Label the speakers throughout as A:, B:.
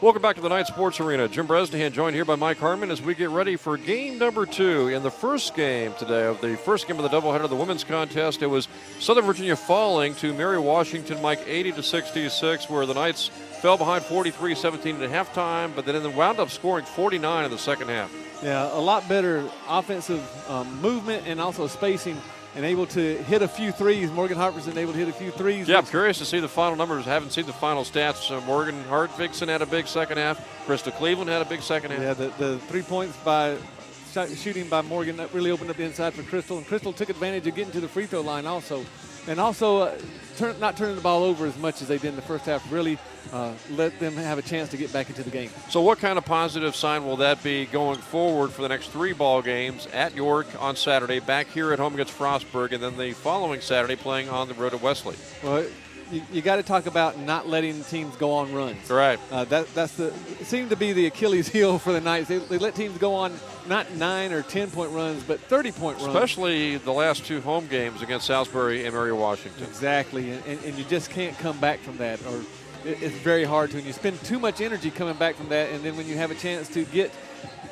A: Welcome back to the Night Sports Arena. Jim Bresnahan joined here by Mike Harmon as we get ready for game number 2 in the first game today of the first game of the doubleheader of the women's contest. It was Southern Virginia falling to Mary Washington, Mike, 80-66, where the Knights fell behind 43-17 at halftime, but then wound up scoring 49 in the second half.
B: Yeah, a lot better offensive movement and also spacing, and able to hit a few threes. Morgan Hartfordson able to hit a few threes.
A: Yeah, I'm curious to see the final numbers. Haven't seen the final stats. Morgan Hartfordson had a big second half. Krista Cleveland had a big second half.
B: Yeah, the 3 points by shooting by Morgan, that really opened up the inside for Crystal. And Crystal took advantage of getting to the free throw line also. And also not turning the ball over as much as they did in the first half, really let them have a chance to get back into the game.
A: So what kind of positive sign will that be going forward for the next 3 ball games at York on Saturday, back here at home against Frostburg, and then the following Saturday playing on the road at Wesley?
B: Well, you got to talk about not letting teams go on runs.
A: Right.
B: It seemed to be the Achilles heel for the Knights. They let teams go on not 9 or 10-point runs, but 30-point runs.
A: Especially the last 2 home games against Salisbury and Mary Washington.
B: Exactly, and you just can't come back from that, or it's very hard to. And you spend too much energy coming back from that, and then when you have a chance to get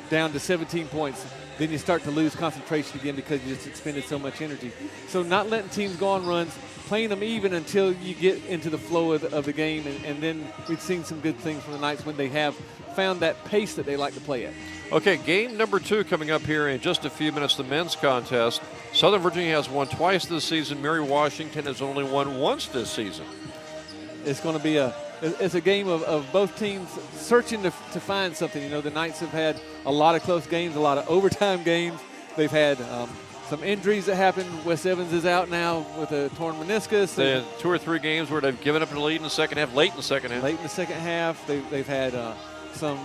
B: down to 17 points, then you start to lose concentration again because you just expended so much energy. So not letting teams go on runs, playing them even until you get into the flow of the game, and then we've seen some good things from the Knights when they have found that pace that they like to play at.
A: Okay, game number 2 coming up here in just a few minutes, the men's contest. Southern Virginia has won twice this season. Mary Washington has only won once this season.
B: It's going to be it's a game of both teams searching to find something. You know, the Knights have had a lot of close games, a lot of overtime games. They've had some injuries that happened. Wes Evans is out now with a torn meniscus.
A: They had 2 or 3 games where they've given up the lead in the second half, late in the second half.
B: Late in the second half, they've had some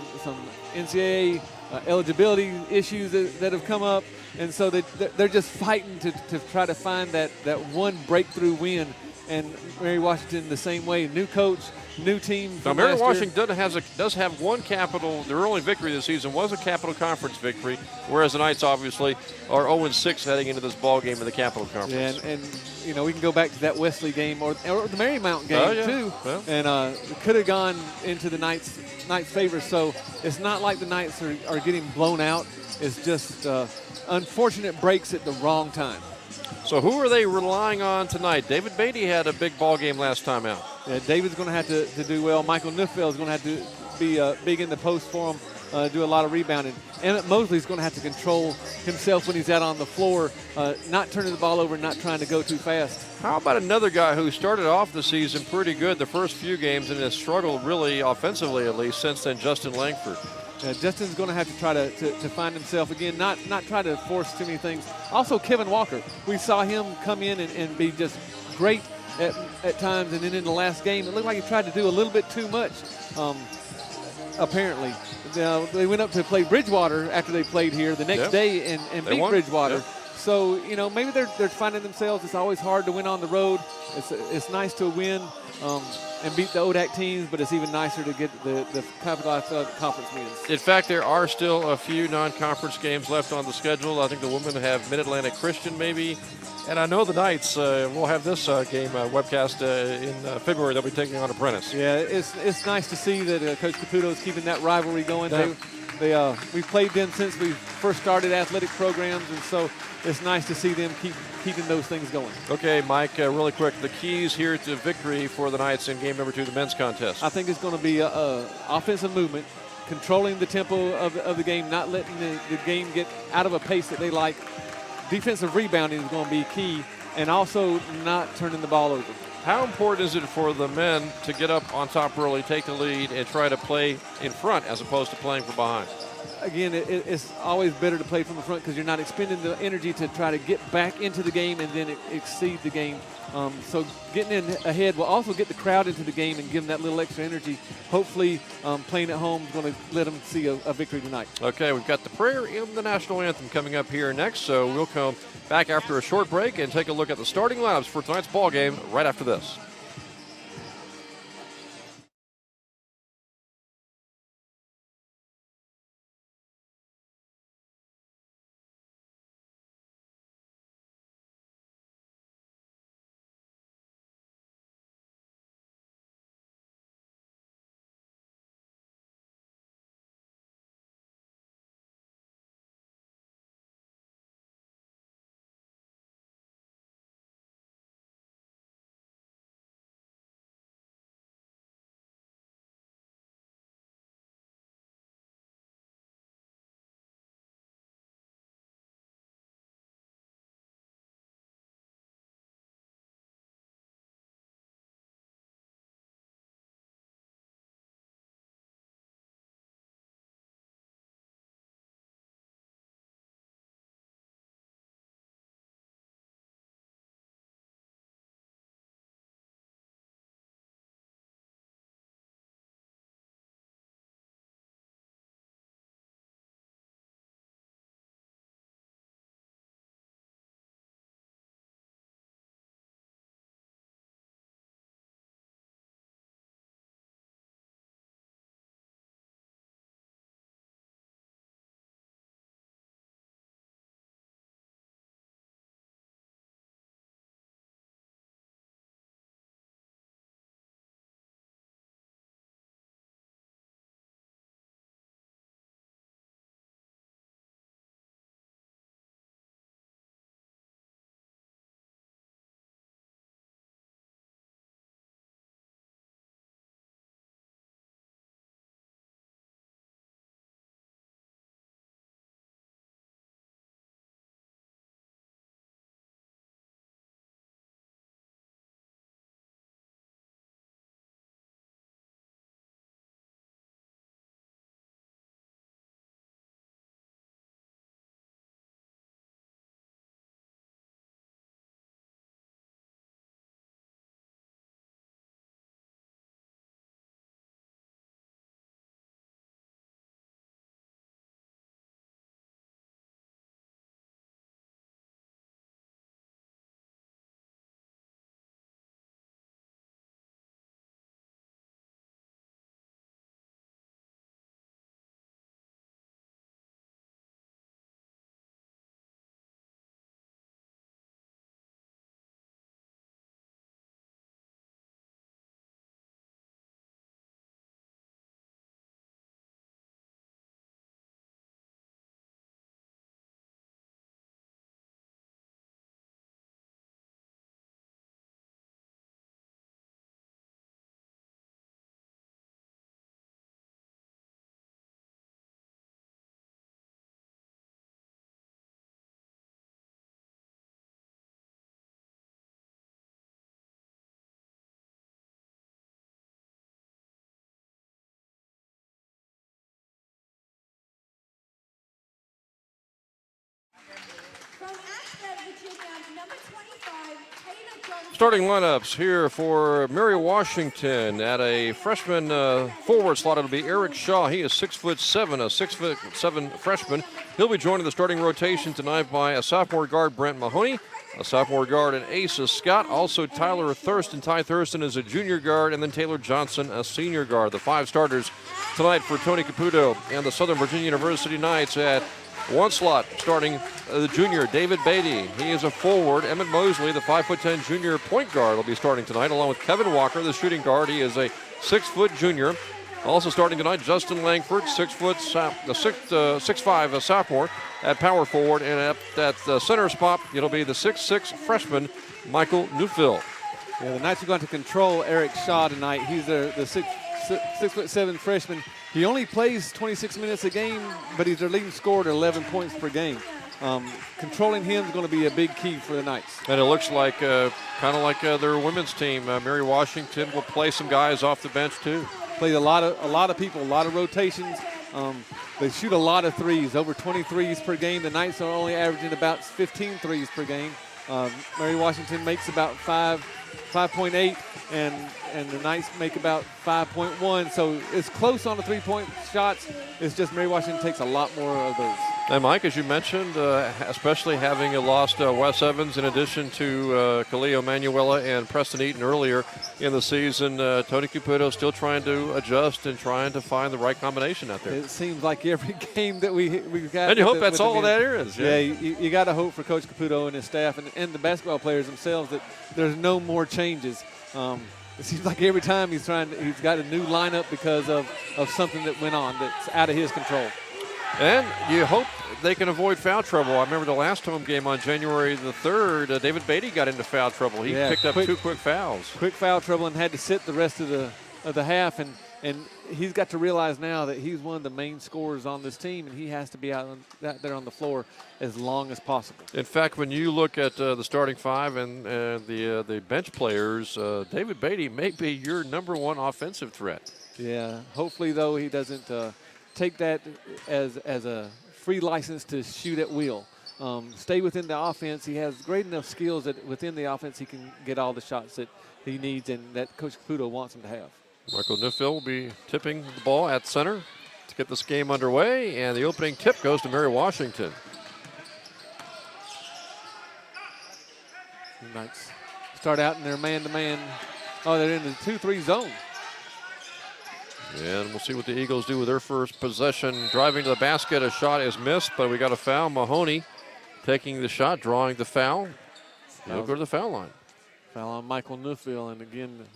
B: NCAA eligibility issues that have come up, and so they're just fighting to try to find that one breakthrough win. And Mary Washington the same way. New coach, new team.
A: Now, Mary Washington does have one capital. Their only victory this season was a Capital Conference victory, whereas the Knights obviously are 0-6 heading into this ball game in the Capital Conference.
B: Yeah, and you know, we can go back to that Wesley game or the Marymount game too, and it could have gone into the Knights' favor. So it's not like the Knights are getting blown out. It's just unfortunate breaks at the wrong time.
A: So who are they relying on tonight? David Beatty had a big ball game last time out.
B: Yeah, David's going to have to do well. Michael Neufeld is going to have to be big in the post for him, do a lot of rebounding. Emmett Mosley's going to have to control himself when he's out on the floor, not turning the ball over, not trying to go too fast.
A: How about another guy who started off the season pretty good the first few games and has struggled really offensively at least since then, Justin Langford?
B: Justin's going to have to try to find himself again, not try to force too many things. Also, Kevin Walker, we saw him come in and be just great at times, and then in the last game, it looked like he tried to do a little bit too much, apparently. They went up to play Bridgewater after they played here the next day and beat Bridgewater. Yep. So, you know, maybe they're finding themselves. It's always hard to win on the road. It's nice to win and beat the ODAC teams, but it's even nicer to get the Capital Athletic Conference wins.
A: In fact, there are still a few non-conference games left on the schedule. I think the women have Mid-Atlantic Christian maybe. And I know the Knights will have this game webcast in February. They'll be taking on Apprentice.
B: Yeah, it's nice to see that Coach Caputo is keeping that rivalry going. We've played them since we first started athletic programs, and so it's nice to see them keeping those things going. Okay,
A: Mike, really quick, the keys here to victory for the Knights in game number 2, the men's contest.
B: I think it's going to be offensive movement, controlling the tempo of the game, not letting the game get out of a pace that they like. Defensive rebounding is going to be key, and also not turning the ball over.
A: How important is it for the men to get up on top early, take the lead, and try to play in front as opposed to playing from behind?
B: Again, it's always better to play from the front because you're not expending the energy to try to get back into the game and then exceed the game. So getting in ahead will also get the crowd into the game and give them that little extra energy. Hopefully, playing at home is going to let them see a victory tonight.
A: Okay, we've got the prayer and the national anthem coming up here next, so we'll come back after a short break and take a look at the starting lineups for tonight's ball game right after this. Starting lineups here for Mary Washington. At a freshman forward slot, it'll be Eric Shaw. He is 6'7", a 6'7" freshman. He'll be joining the starting rotation tonight by a sophomore guard, Brent Mahoney, a sophomore guard, and Asa Scott. Also, Tyler Thurston. Ty Thurston is a junior guard, and then Taylor Johnson, a senior guard. The 5 starters tonight for Tony Caputo and the Southern Virginia University Knights. At one slot, starting the junior, David Beatty. He is a forward. Emmett Mosley, the 5'10" junior point guard, will be starting tonight, along with Kevin Walker, the shooting guard. He is a 6-foot junior. Also starting tonight, Justin Langford, 6'5", sophomore at power forward. And at the center spot, it'll be the 6'6" freshman, Michael Neufeld.
B: Yeah, the Knights are going to control Eric Shaw tonight. He's the 6'7" freshman. He only plays 26 minutes a game, but he's their leading scorer at 11 points per game. Controlling him is going to be a big key for the Knights.
A: And it looks like kind of like their women's team. Mary Washington will play some guys off the bench too.
B: Play a lot of people, a lot of rotations. They shoot a lot of threes, over 20 threes per game. The Knights are only averaging about 15 threes per game. Mary Washington makes about 5.8, and the Knights make about 5.1. So it's close on the three-point shots. It's just Mary Washington takes a lot more of those.
A: And Mike, as you mentioned, especially having lost Wes Evans in addition to Kaleo Manuela and Preston Eaton earlier in the season, Tony Caputo still trying to adjust and trying to find the right combination out there.
B: It seems like every game that we've got.
A: And you hope that's all that is.
B: Yeah, you got to hope for Coach Caputo and his staff and the basketball players themselves that there's no more changes. It seems like every time he's got a new lineup because of something that went on that's out of his control.
A: And you hope they can avoid foul trouble. I remember the last home game on January the 3rd, David Beatty got into foul trouble. He picked up 2 quick fouls.
B: Quick foul trouble and had to sit the rest of the half. And he's got to realize now that he's one of the main scorers on this team, and he has to be out there on the floor as long as possible.
A: In fact, when you look at the starting 5 and the bench players, David Beatty may be your #1 offensive threat.
B: Yeah, hopefully, though, he doesn't take that as a free license to shoot at will. Stay within the offense. He has great enough skills that within the offense he can get all the shots that he needs and that Coach Caputo wants him to have.
A: Michael Neufeld will be tipping the ball at center to get this game underway, and the opening tip goes to Mary Washington.
B: The Knights start out in their man-to-man. Oh, they're in the 2-3 zone.
A: And we'll see what the Eagles do with their first possession. Driving to the basket, a shot is missed, but we got a foul. Mahoney taking the shot, drawing the foul. He'll go to the foul line.
B: Foul on Michael Neufeld, and again,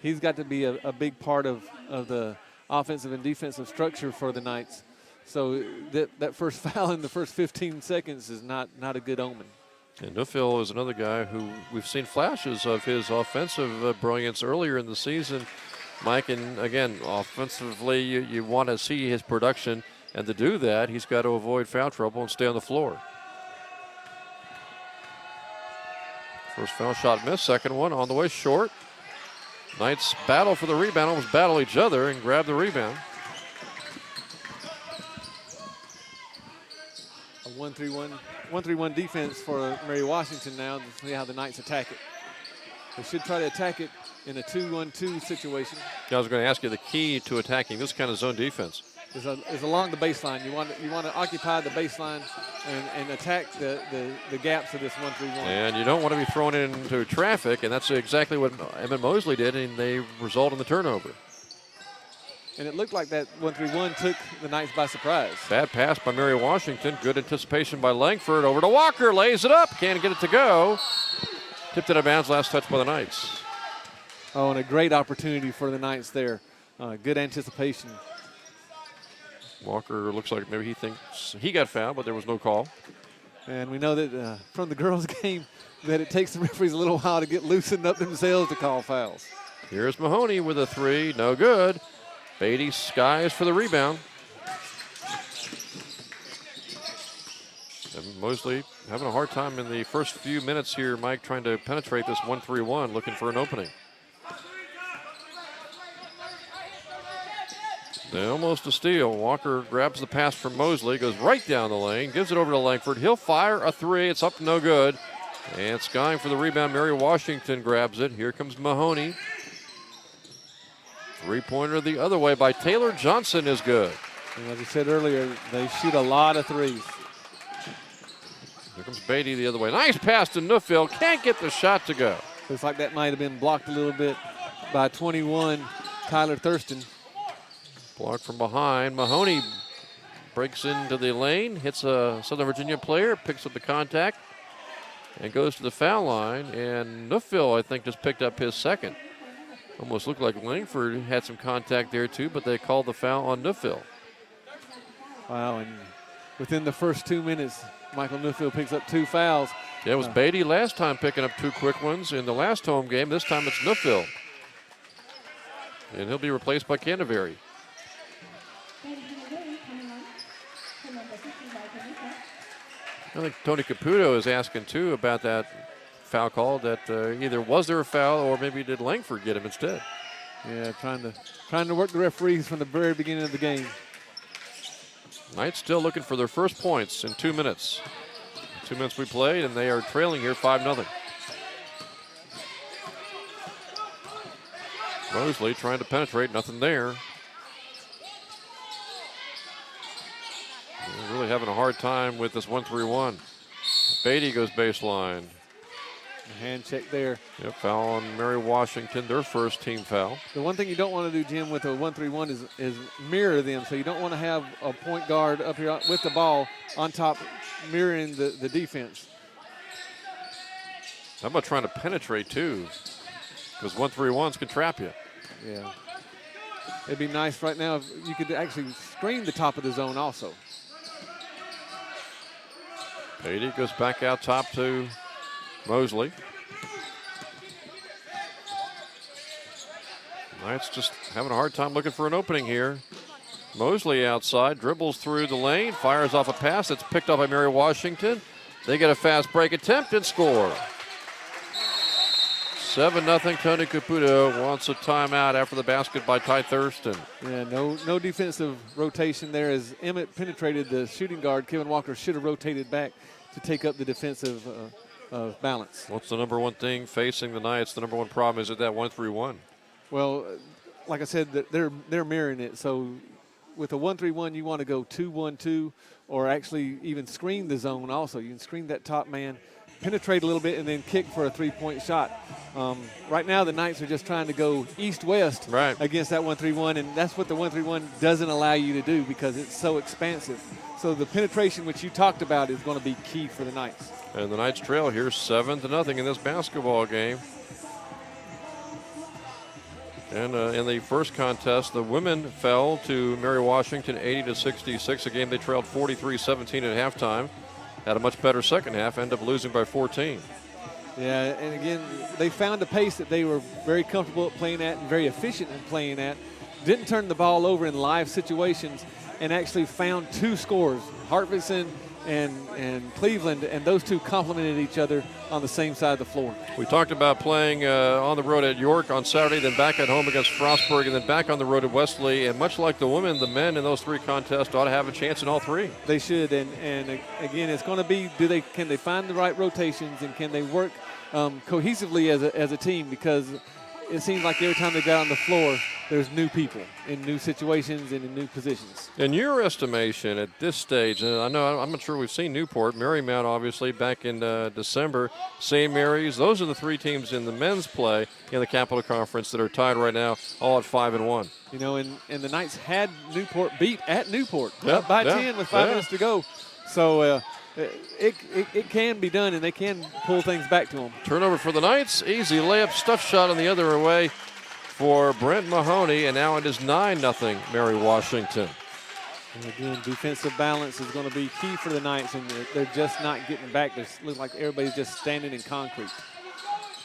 B: he's got to be a big part of the offensive and defensive structure for the Knights. So that first foul in the first 15 seconds is not a good omen.
A: And Neufeld is another guy who we've seen flashes of his offensive brilliance earlier in the season. Mike, and again, offensively, you want to see his production, and to do that, he's got to avoid foul trouble and stay on the floor. First foul shot missed, second one on the way short. Knights battle for the rebound, almost battle each other and grab the rebound.
B: A 1-3-1 defense for Mary Washington now to see how the Knights attack it. They should try to attack it in a 2-1-2 situation.
A: I was going to ask you the key to attacking this kind of zone defense.
B: Is along the baseline. You want to occupy the baseline and attack the gaps of this 1-3-1.
A: And you don't want to be thrown into traffic, and that's exactly what Emmett Mosley did, and they result in the turnover.
B: And it looked like that 1-3-1 took the Knights by surprise.
A: Bad pass by Mary Washington. Good anticipation by Langford. Over to Walker. Lays it up. Can't get it to go. Tipped it out of bounds. Last touch by the Knights.
B: Oh, and a great opportunity for the Knights there. Good anticipation.
A: Walker looks like maybe he thinks he got fouled, but there was no call.
B: And we know that from the girls' game that it takes the referees a little while to get loosened up themselves to call fouls.
A: Here's Mahoney with a 3. No good. Beatty skies for the rebound. And Mosley having a hard time in the first few minutes here, Mike, trying to penetrate this 1-3-1, looking for an opening. Almost a steal. Walker grabs the pass from Mosley, goes right down the lane, gives it over to Langford. He'll fire a 3. It's up, no good. And skying for the rebound, Mary Washington grabs it. Here comes Mahoney. Three-pointer the other way by Taylor Johnson is good.
B: And as I said earlier, they shoot a lot of threes.
A: Here comes Beatty the other way. Nice pass to Neufville. Can't get the shot to go.
B: Looks like that might have been blocked a little bit by 21, Tyler Thurston.
A: Blocked from behind. Mahoney breaks into the lane, hits a Southern Virginia player, picks up the contact, and goes to the foul line. And Neufville, I think, just picked up his second. Almost looked like Langford had some contact there too, but they called the foul on Neufville.
B: Wow, and within the first 2 minutes, Michael Neufville picks up 2 fouls.
A: Yeah, it was Beatty last time picking up 2 quick ones in the last home game. This time it's Neufville. And he'll be replaced by Canterbury. I think Tony Caputo is asking too about that foul call, that either was there a foul or maybe did Langford get him instead.
B: Yeah, trying to work the referees from the very beginning of the game.
A: Knights still looking for their first points in 2 minutes. 2 minutes we played, and they are trailing here 5-0. Mosley trying to penetrate, nothing there. They're really having a hard time with this 1-3-1. Beatty goes baseline.
B: A hand check there.
A: Yep, foul on Mary Washington, their first team foul.
B: The one thing you don't want to do, Jim, with a 1-3-1 is mirror them. So you don't want to have a point guard up here with the ball on top, mirroring the defense.
A: How about trying to penetrate too? Because 1-3-1s can trap you.
B: Yeah. It'd be nice right now if you could actually screen the top of the zone also.
A: Beatty goes back out top to Mosley. Knights just having a hard time looking for an opening here. Mosley outside, dribbles through the lane, fires off a pass that's picked up by Mary Washington. They get a fast break attempt and score. 7-0. Tony Caputo wants a timeout after the basket by Ty Thurston.
B: Yeah, no defensive rotation there as Emmett penetrated the shooting guard. Kevin Walker should have rotated back to take up the defensive balance.
A: What's the number one thing facing the Knights? The number one problem is it that 1-3-1.
B: Well, like I said, they're mirroring it. So with a 1-3-1, you want to go 2-1-2, or actually even screen the zone. Also, you can screen that top man, penetrate a little bit, and then kick for a 3-point shot. Right now, the Knights are just trying to go east-west against that 1-3-1, and that's what the 1-3-1 doesn't allow you to do because it's so expansive. So the penetration, which you talked about, is going to be key for the Knights.
A: And the Knights trail here 7-0 in this basketball game. And in the first contest, the women fell to Mary Washington 80-66, a game they trailed 43-17 at halftime. Had a much better second half, ended up losing by 14.
B: Yeah, and again, they found a pace that they were very comfortable at playing at and very efficient in playing at. Didn't turn the ball over in live situations and actually found 2 scores, Hartfordson and Cleveland, and those two complemented each other on the same side of the floor.
A: We talked about playing on the road at York on Saturday, then back at home against Frostburg, and then back on the road at Wesley. And much like the women, the men in those 3 contests ought to have a chance in all 3.
B: They should, and again, it's going to be can they find the right rotations and can they work cohesively as a team, because it seems like every time they got on the floor, there's new people in new situations and in new positions.
A: In your estimation at this stage, and I'm not sure we've seen Newport, Marymount obviously back in December, St. Mary's, those are the 3 teams in the men's play in the Capital Conference that are tied right now, all at 5-1.
B: You know, and the Knights had Newport beat at Newport by 10 with 5 minutes to go. So it can be done, and they can pull things back to them.
A: Turnover for the Knights, easy layup, stuff shot on the other way for Brent Mahoney, and now it is 9-0 Mary Washington.
B: And again, defensive balance is going to be key for the Knights, and they're just not getting back. It looks like everybody's just standing in concrete.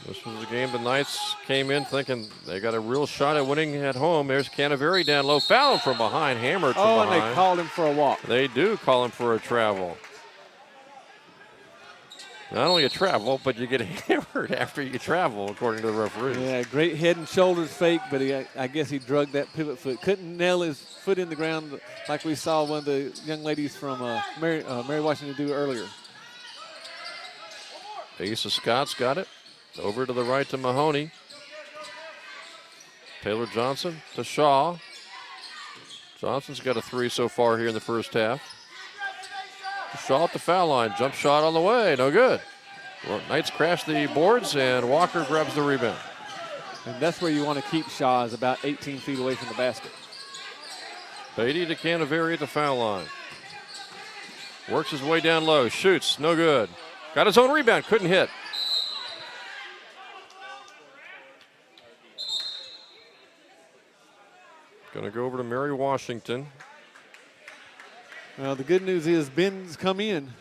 A: This was a game the Knights came in thinking they got a real shot at winning at home. There's Canterbury down low, foul from behind, hammered from behind.
B: And they called him for a walk.
A: They do call him for a travel. Not only a travel, but you get hammered after you travel, according to the referee.
B: Yeah, great head and shoulders fake, but I guess he drugged that pivot foot. Couldn't nail his foot in the ground like we saw one of the young ladies from Mary Washington do earlier.
A: Asa Scott's got it. Over to the right to Mahoney. Taylor Johnson to Shaw. Johnson's got a 3 so far here in the first half. Shaw at the foul line. Jump shot on the way. No good. Well, Knights crash the boards, and Walker grabs the rebound.
B: And that's where you want to keep Shaw, is about 18 feet away from the basket.
A: Beatty to Canaveri at the foul line. Works his way down low. Shoots. No good. Got his own rebound. Couldn't hit. Going to go over to Mary Washington.
B: Well, the good news is Ben's come in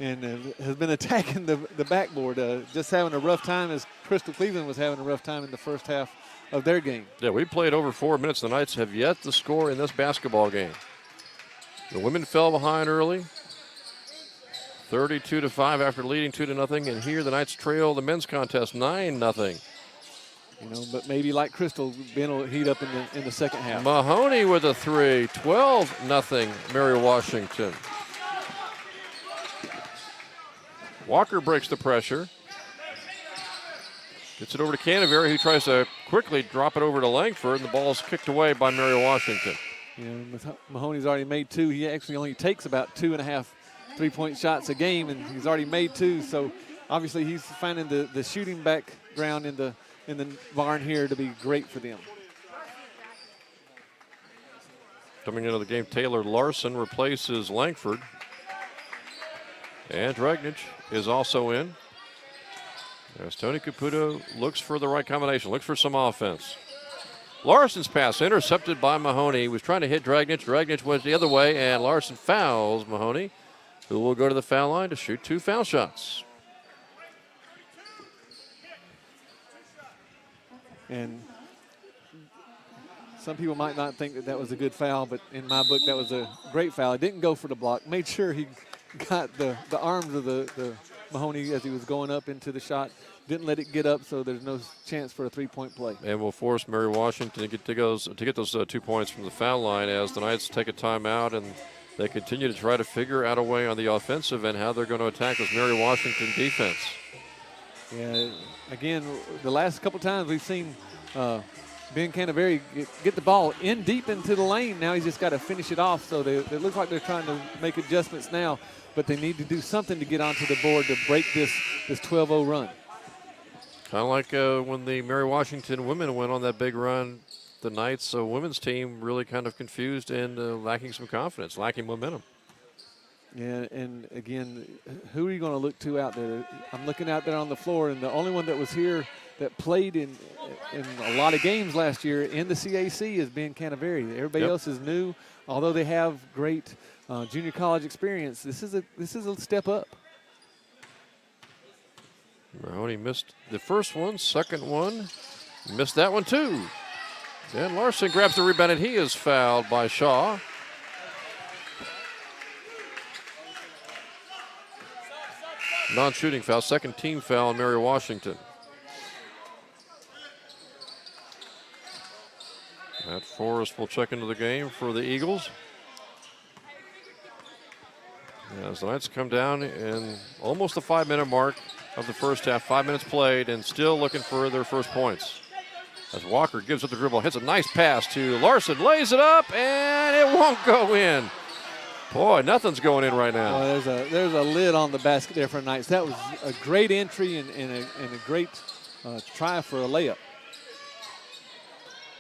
B: and has been attacking the backboard, just having a rough time, as Crystal Cleveland was having a rough time in the first half of their game.
A: Yeah, we played over 4 minutes. The Knights have yet to score in this basketball game. The women fell behind early, 32-5 after leading 2-0, and here the Knights trail the men's contest 9-0.
B: You know, but maybe like Crystal, Ben will heat up in the second half.
A: Mahoney with a 3, 12-0 Mary Washington. Walker breaks the pressure. Gets it over to Canaveri, who tries to quickly drop it over to Langford, and the ball is kicked away by Mary Washington.
B: Yeah, Mahoney's already made 2. He actually only takes about 2.5 3-point shots a game, and he's already made 2. So obviously he's finding the shooting background in the barn here to be great for them.
A: Coming into the game, Taylor Larson replaces Langford. And Dragnich is also in. As Tony Caputo looks for the right combination, looks for some offense. Larson's pass intercepted by Mahoney. He was trying to hit Dragnich. Dragnich went the other way, and Larson fouls Mahoney, who will go to the foul line to shoot 2 foul shots.
B: And some people might not think that was a good foul, but in my book, that was a great foul. It didn't go for the block. Made sure he got the arms of the Mahoney as he was going up into the shot. Didn't let it get up, so there's no chance for a 3-point play.
A: And will force Mary Washington to get those 2 points from the foul line as the Knights take a timeout, and they continue to try to figure out a way on the offensive and how they're going to attack this Mary Washington defense.
B: Yeah, again, the last couple times we've seen Ben Canaveri get the ball in deep into the lane. Now he's just got to finish it off. So they look like they're trying to make adjustments now, but they need to do something to get onto the board to break this 12-0 run.
A: Kind of like when the Mary Washington women went on that big run, the Knights women's team really kind of confused and lacking some confidence, lacking momentum.
B: Yeah, and again, who are you going to look to out there? I'm looking out there on the floor, and the only one that was here that played in a lot of games last year in the CAC is Ben Canaveri. Everybody else is new, although they have great junior college experience. This is a step up.
A: Mahoney missed the first one, second one, missed that one too. And Larson grabs the rebound, and he is fouled by Shaw. Non-shooting foul, second team foul on Mary Washington. Matt Forrest will check into the game for the Eagles. As the Knights come down in almost the 5-minute mark of the first half, 5 minutes played, and still looking for their first points. As Walker gives up the dribble, hits a nice pass to Larson, lays it up, and it won't go in. Boy, nothing's going in right now.
B: Well, there's a lid on the basket there for Knights. That was a great entry and a great try for a layup.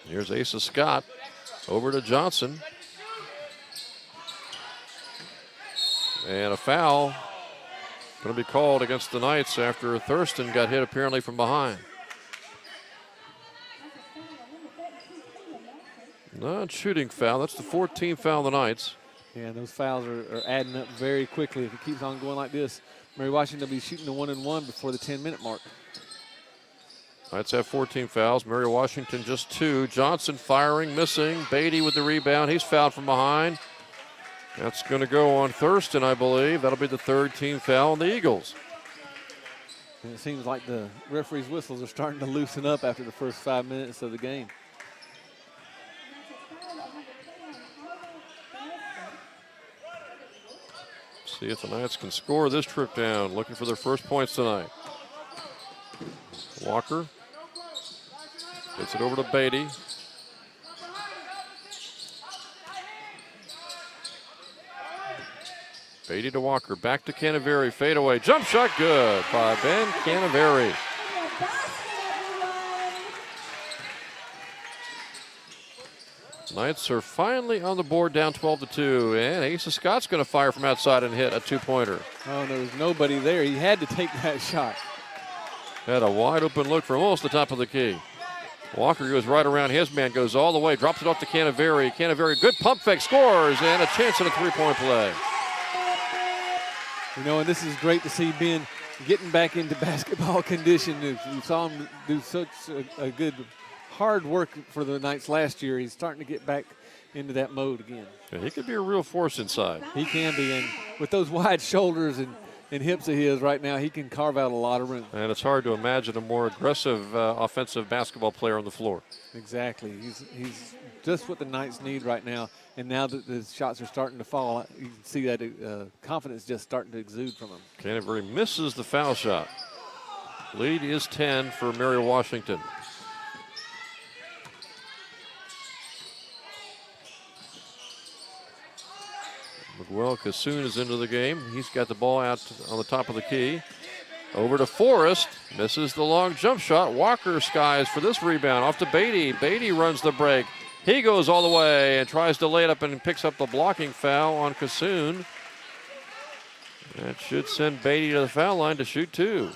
A: Here's Asa Scott over to Johnson. And a foul going to be called against the Knights after Thurston got hit apparently from behind. Non-shooting foul. That's the 14th foul of the Knights.
B: Yeah, those fouls are adding up very quickly. If it keeps on going like this, Mary Washington will be shooting the 1-and-1 before the 10-minute mark.
A: Knights have 14 fouls. Mary Washington just 2. Johnson firing, missing. Beatty with the rebound. He's fouled from behind. That's going to go on Thurston, I believe. That'll be the 3rd team foul on the Eagles.
B: And it seems like the referee's whistles are starting to loosen up after the first 5 minutes of the game.
A: See if the Knights can score this trip down. Looking for their first points tonight. Walker gets it over to Beatty. Beatty to Walker, back to Canaveri, fadeaway, jump shot good by Ben Canaveri. Knights are finally on the board, down 12-2, and Asa Scott's going to fire from outside and hit a two-pointer.
B: Oh, there was nobody there. He had to take that shot.
A: Had a wide open look from almost the top of the key. Walker goes right around his man, goes all the way, drops it off to Canaveri. Canaveri, good pump fake, scores, and a chance at a three-point play.
B: You know, and this is great to see Ben getting back into basketball condition. You saw him do such a good hard work for the Knights last year. He's starting to get back into that mode again.
A: Yeah, he could be a real force inside.
B: He can be, and with those wide shoulders and hips of his right now, he can carve out a lot of room.
A: And it's hard to imagine a more aggressive offensive basketball player on the floor.
B: Exactly. He's just what the Knights need right now. And now that the shots are starting to fall, you can see that confidence just starting to exude from him.
A: Canterbury misses the foul shot. Lead is 10 for Mary Washington. Miguel Cassoon is into the game. He's got the ball out on the top of the key. Over to Forrest. Misses the long jump shot. Walker skies for this rebound. Off to Beatty. Beatty runs the break. He goes all the way and tries to lay it up and picks up the blocking foul on Cassoon. That should send Beatty to the foul line to shoot two.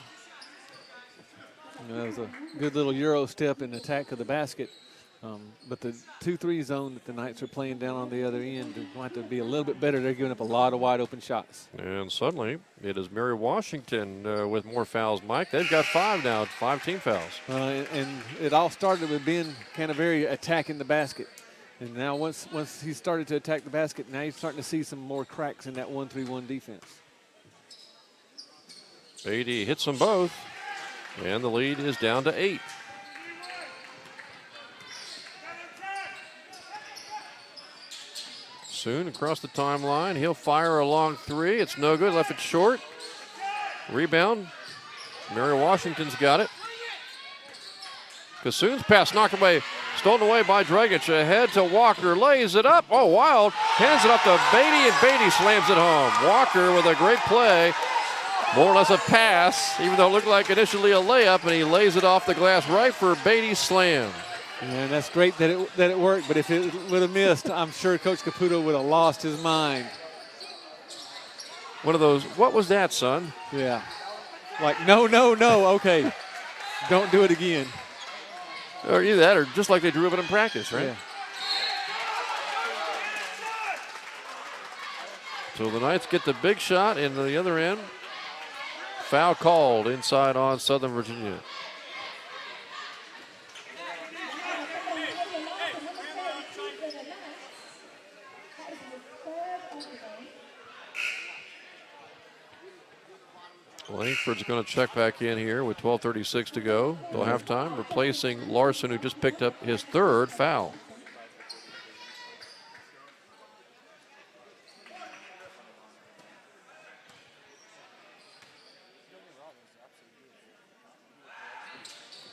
B: That was a good little Euro step in attack of the basket. But the 2-3 zone that the Knights are playing down on the other end is going to be a little bit better. They're giving up a lot of wide open shots.
A: And suddenly it is Mary Washington with more fouls. Mike, they've got 5 now, 5 team fouls.
B: And it all started with Ben Canaveri attacking the basket. And now once he started to attack the basket, now you're starting to see some more cracks in that 1-3-1 defense.
A: Beatty hits them both, and the lead is down to 8. Soon across the timeline, he'll fire a long three. It's no good, left it short. Rebound, Mary Washington's got it. Cassoon's pass knocked away, stolen away by Dragic. Ahead to Walker, lays it up. Oh, wild. Hands it up to Beatty, and Beatty slams it home. Walker with a great play. More or less a pass, even though it looked like initially a layup, and he lays it off the glass right for Beatty's slam.
B: And that's great that it worked, but if it would have missed, I'm sure Coach Caputo would have lost his mind.
A: One of those, what was that, son?
B: Yeah. Like, no, okay. Don't do it again.
A: Or either that, or just like they drew it in practice, right?
B: Yeah.
A: So the Knights get the big shot in the other end. Foul called inside on Southern Virginia. Langford's going to check back in here with 12:36 to go till halftime, replacing Larson, who just picked up his 3rd foul.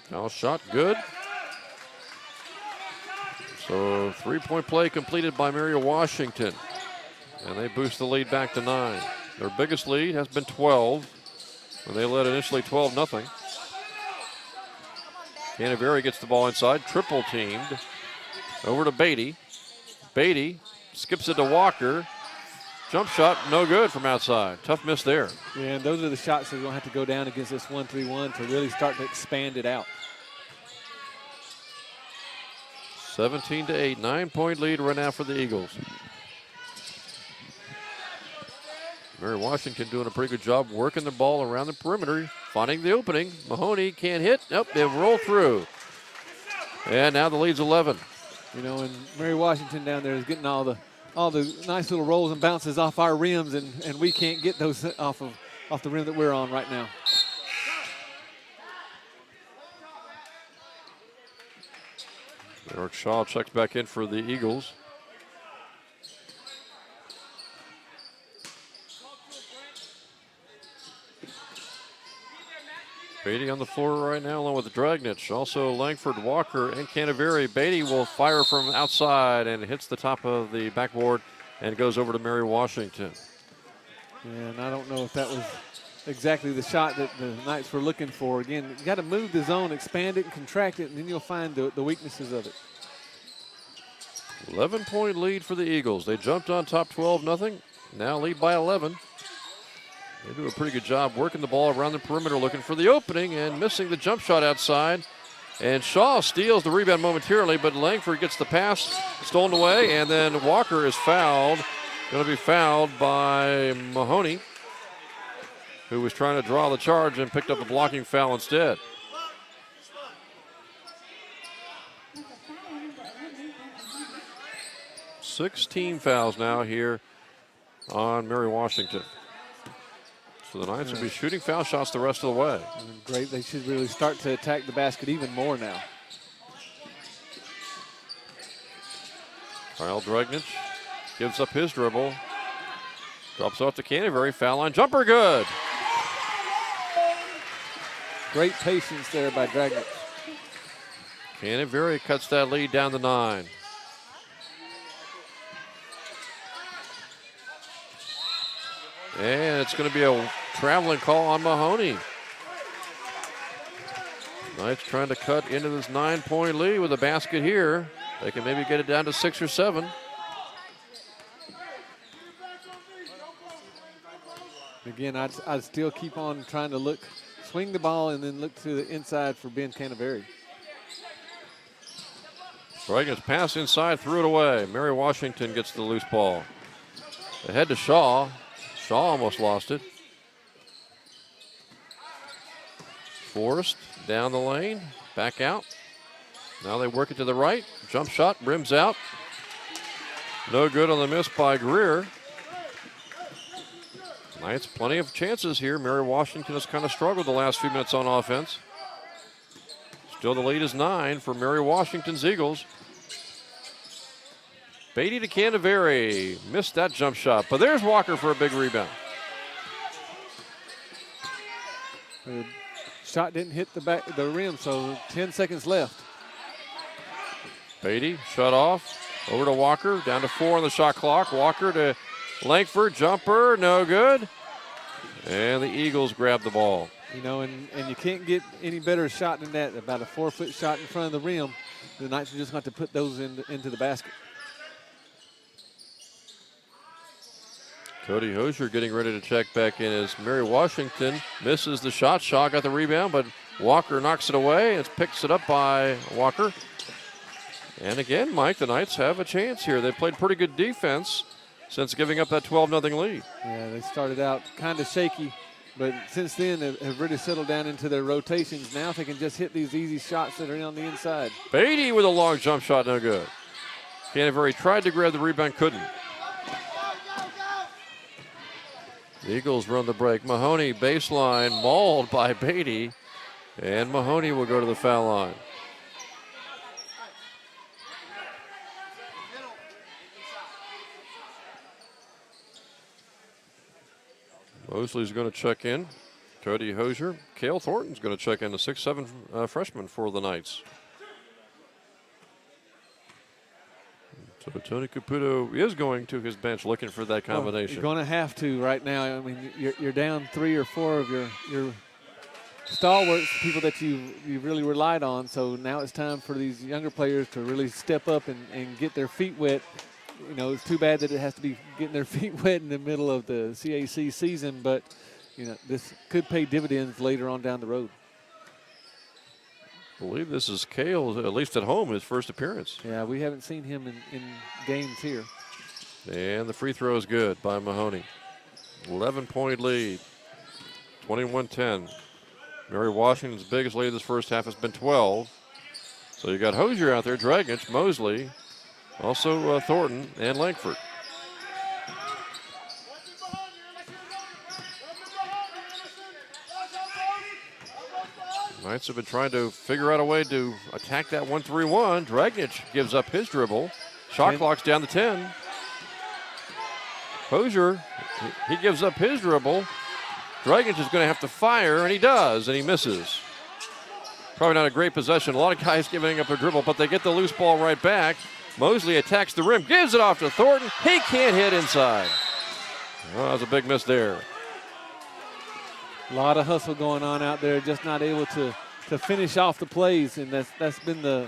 A: Foul shot good. So 3-point play completed by Mary Washington, and they boost the lead back to 9. Their biggest lead has been 12. When they led initially 12-0. Canaveri gets the ball inside, triple teamed. Over to Beatty. Beatty skips it to Walker. Jump shot, no good from outside. Tough miss there.
B: Yeah, and those are the shots that are going to have to go down against this 1-3-1 to really start to expand it out.
A: 17-8, 9-point lead right now for the Eagles. Mary Washington doing a pretty good job working the ball around the perimeter, finding the opening. Mahoney can't hit. Nope, they roll through. And now the lead's 11.
B: You know, and Mary Washington down there is getting all the nice little rolls and bounces off our rims, and we can't get those off the rim that we're on right now.
A: Eric Shaw checks back in for the Eagles. Beatty on the floor right now along with Dragnich. Also Langford, Walker, and Canaveri. Beatty will fire from outside and hits the top of the backboard and goes over to Mary Washington.
B: And I don't know if that was exactly the shot that the Knights were looking for. Again, you got to move the zone, expand it, and contract it, and then you'll find the weaknesses of it.
A: 11-point lead for the Eagles. They jumped on top 12-0. Now lead by 11. They do a pretty good job working the ball around the perimeter, looking for the opening and missing the jump shot outside. And Shaw steals the rebound momentarily, but Langford gets the pass stolen away, and then Walker is fouled. Going to be fouled by Mahoney, who was trying to draw the charge and picked up a blocking foul instead. Sixteen fouls now here on Mary Washington. So the Knights will be shooting foul shots the rest of the way.
B: Great. They should really start to attack the basket even more now.
A: Kyle Dragnich gives up his dribble. Drops off to Canterbury. Foul line jumper good.
B: Great patience there by Dragnich.
A: Canterbury cuts that lead down to 9. And it's going to be a traveling call on Mahoney. Knights trying to cut into this 9-point lead with a basket here. They can maybe get it down to 6 or 7.
B: Again, I'd still keep on trying to swing the ball and then look to the inside for Ben Canaveri.
A: Dragnich pass inside, threw it away. Mary Washington gets the loose ball. Ahead to Shaw. Shaw almost lost it. Forrest down the lane, back out. Now they work it to the right. Jump shot, rims out. No good on the miss by Greer. Knights plenty of chances here. Mary Washington has kind of struggled the last few minutes on offense. Still the lead is 9 for Mary Washington's Eagles. Beatty to Canaveri. Missed that jump shot, but there's Walker for a big rebound.
B: The shot didn't hit the rim, so 10 seconds left.
A: Beatty shut off. Over to Walker. Down to 4 on the shot clock. Walker to Langford. Jumper. No good. And the Eagles grab the ball.
B: You know, and you can't get any better shot than that. About a 4-foot shot in front of the rim. The Knights are just going to put those into the basket.
A: Cody Hosier getting ready to check back in as Mary Washington misses the shot. Shaw got the rebound, but Walker knocks it away. It picks it up by Walker. And again, Mike, the Knights have a chance here. They played pretty good defense since giving up that 12-0 lead.
B: Yeah, they started out kind of shaky, but since then have really settled down into their rotations. Now they can just hit these easy shots that are on the inside.
A: Beatty with a long jump shot, no good. Canterbury tried to grab the rebound, couldn't. The Eagles run the break. Mahoney baseline mauled by Beatty, and Mahoney will go to the foul line. Mosley's going to check in. Cody Hosier. Cale Thornton's going to check in, the 6'7" freshman for the Knights. So Tony Caputo is going to his bench looking for that combination.
B: Well, you're going to have to right now. I mean, you're down 3 or 4 of your stalwarts, people that you really relied on. So now it's time for these younger players to really step up and get their feet wet. You know, it's too bad that it has to be getting their feet wet in the middle of the CAC season, but, you know, this could pay dividends later on down the road.
A: I believe this is Cale, at least at home, his first appearance.
B: Yeah, we haven't seen him in games here.
A: And the free throw is good by Mahoney. 11-point lead, 21-10. Mary Washington's biggest lead this first half has been 12. So you got Hosier out there, Dragnich, Mosley, also Thornton and Langford. Knights have been trying to figure out a way to attack that 1-3-1. Dragnich gives up his dribble. Shot clock's down to 10. Hosier, he gives up his dribble. Dragic is going to have to fire, and he does, and he misses. Probably not a great possession. A lot of guys giving up their dribble, but they get the loose ball right back. Mosley attacks the rim, gives it off to Thornton. He can't hit inside. Oh, that was a big miss there.
B: A lot of hustle going on out there, just not able to finish off the plays, and that's been the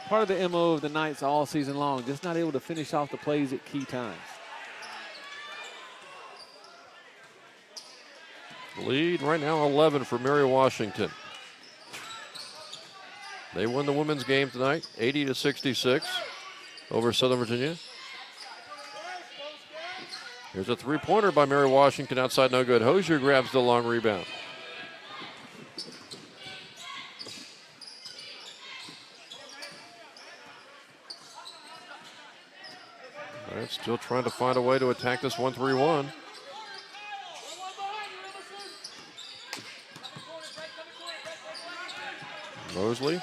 B: part of the MO of the Knights all season long, just not able to finish off the plays at key times.
A: Lead right now 11 for Mary Washington. They won the women's game tonight, 80-66 over Southern Virginia. Here's a three-pointer by Mary Washington outside, no good. Hosier grabs the long rebound. All right, still trying to find a way to attack this 1-3-1. Mosley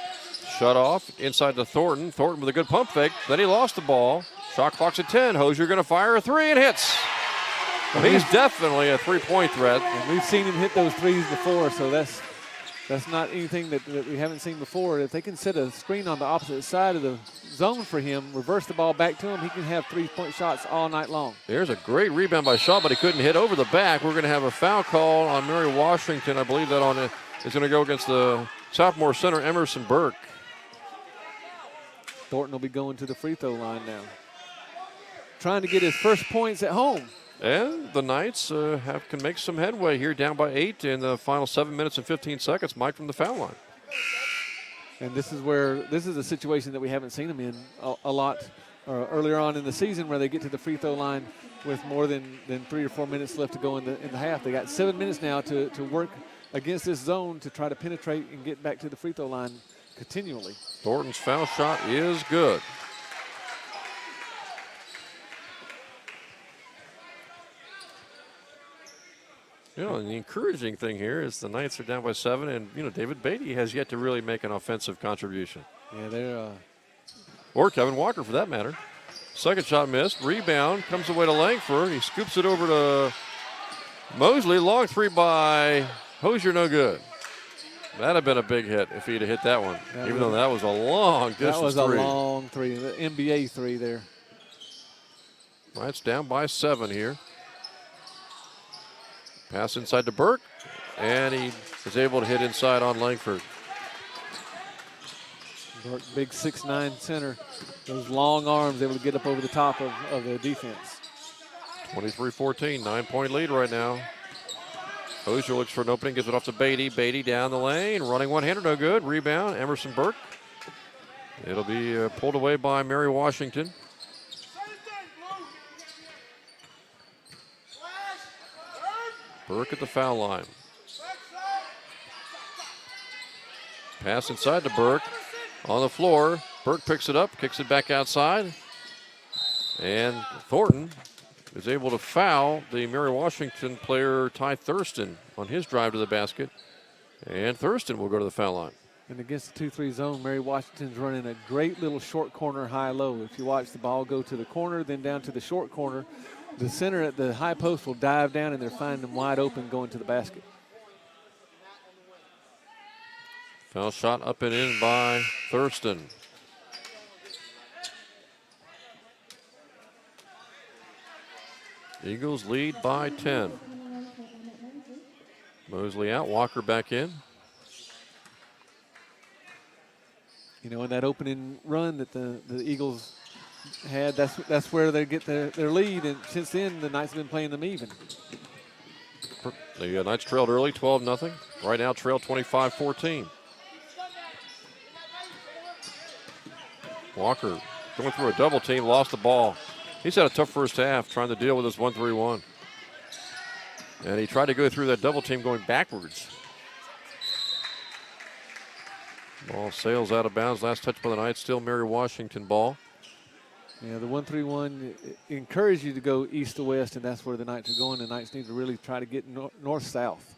A: shut off inside to Thornton. Thornton with a good pump fake. Then he lost the ball. Shot clock's at 10. Hosier going to fire a three and hits. He's definitely a three-point threat.
B: And we've seen him hit those threes before, so that's not anything that we haven't seen before. If they can set a screen on the opposite side of the zone for him, reverse the ball back to him, he can have three-point shots all night long.
A: There's a great rebound by Shaw, but he couldn't hit over the back. We're going to have a foul call on Mary Washington. I believe that is going to go against the sophomore center, Emerson Burke.
B: Thornton will be going to the free throw line now, trying to get his first points at home.
A: And the Knights can make some headway here, down by 8 in the final 7 minutes and 15 seconds. Mike from the foul line.
B: And this is a situation that we haven't seen them in a lot earlier on in the season, where they get to the free throw line with more than 3 or 4 minutes left to go in the half. They got 7 minutes now to work against this zone to try to penetrate and get back to the free throw line continually.
A: Thornton's foul shot is good. You know, and the encouraging thing here is the Knights are down by 7, and, you know, David Beatty has yet to really make an offensive contribution.
B: Yeah, they're...
A: Or Kevin Walker, for that matter. Second shot missed. Rebound comes away to Langford. He scoops it over to Mosley. Long three by Hosier, no good. That'd have been a big hit if he'd have hit that one, even though that was a long distance three.
B: That was a long three, the NBA three there.
A: Knights down by 7 here. Pass inside to Burke, and he is able to hit inside on Langford.
B: Burke, big 6'9" center. Those long arms able to get up over the top of the defense.
A: 23-14, 9-point lead right now. Hosier looks for an opening, gives it off to Beatty. Beatty down the lane, running one-hander, no good. Rebound, Emerson Burke. It'll be pulled away by Mary Washington. Burke at the foul line. Pass inside to Burke. On the floor, Burke picks it up, kicks it back outside. And Thornton is able to foul the Mary Washington player, Ty Thurston, on his drive to the basket. And Thurston will go to the foul line.
B: And against the 2-3 zone, Mary Washington's running a great little short corner high-low. If you watch the ball go to the corner, then down to the short corner, the center at the high post will dive down, and they're finding them wide open going to the basket.
A: Foul shot up and in by Thurston. Eagles lead by 10. Mosley out, Walker back in.
B: You know, in that opening run that the Eagles had, that's where they get their lead, and since then the Knights have been playing them even.
A: The Knights trailed early, 12-0. Right now trail 25-14. Walker going through a double team, lost the ball. He's had a tough first half trying to deal with this 1-3-1. And he tried to go through that double team going backwards. Ball sails out of bounds. Last touch by the Knights, still Mary Washington ball.
B: Yeah, the 1-3-1 encouraged you to go east to west, and that's where the Knights are going. The Knights need to really try to get north-south.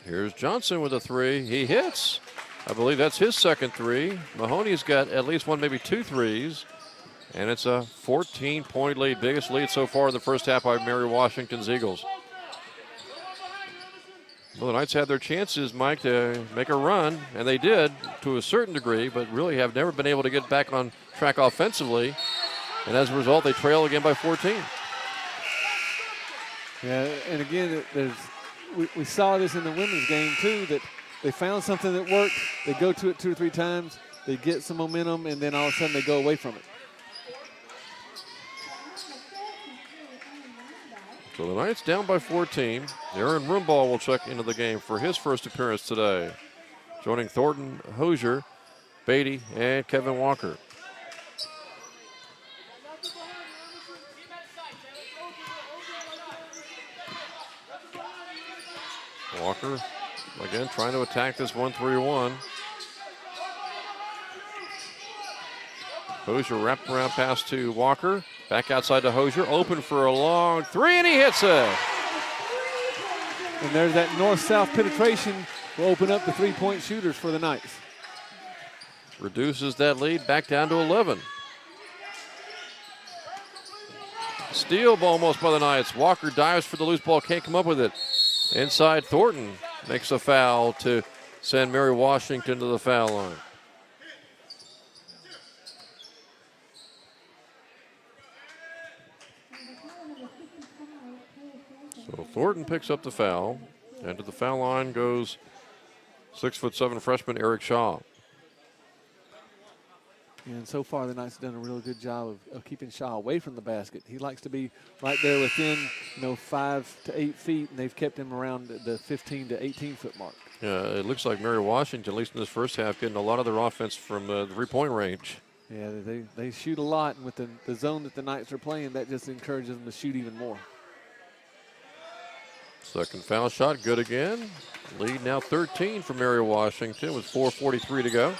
A: Here's Johnson with a three. He hits. I believe that's his second three. Mahoney's got at least one, maybe two threes. And it's a 14-point lead, biggest lead so far in the first half by Mary Washington's Eagles. Well, the Knights had their chances, Mike, to make a run, and they did to a certain degree, but really have never been able to get back on track offensively. And as a result, they trail again by 14.
B: Yeah, and again, we saw this in the women's game too, that they found something that worked. They go to it 2 or 3 times, they get some momentum, and then all of a sudden they go away from it.
A: So the Knights down by 14. Aaron Rumbaugh will check into the game for his first appearance today. Joining Thornton, Hosier, Beatty, and Kevin Walker. Walker, again, trying to attack this 1-3-1. Hosier wrapped around pass to Walker. Back outside to Hosier, open for a long 3, and he hits it.
B: And there's that north-south penetration will open up the 3-point shooters for the Knights.
A: Reduces that lead back down to 11. Steal ball almost by the Knights. Walker dives for the loose ball, can't come up with it. Inside, Thornton makes a foul to send Mary Washington to the foul line. So Thornton picks up the foul, and to the foul line goes 6'7" freshman Eric Shaw.
B: And so far, the Knights have done a really good job of keeping Shaw away from the basket. He likes to be right there within, 5 to 8 feet, and they've kept him around the 15 to 18-foot mark.
A: Yeah, it looks like Mary Washington, at least in this first half, getting a lot of their offense from the three-point range.
B: Yeah, they shoot a lot, and with the zone that the Knights are playing, that just encourages them to shoot even more.
A: Second foul shot, good again. Lead now 13 for Mary Washington with 4:43 to go.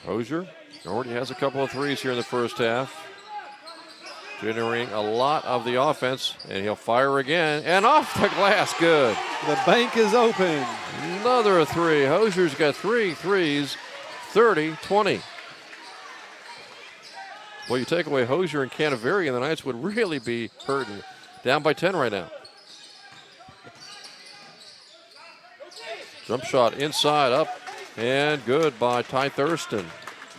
A: Hosier already has a couple of threes here in the first half, generating a lot of the offense, and he'll fire again, and off the glass, good.
B: The bank is open.
A: Another 3. Hosier's got 3 threes, 30-20. Well, you take away Hosier and Canaveri, and the Knights would really be hurting. Down by 10 right now. Jump shot inside, up, and good by Ty Thurston.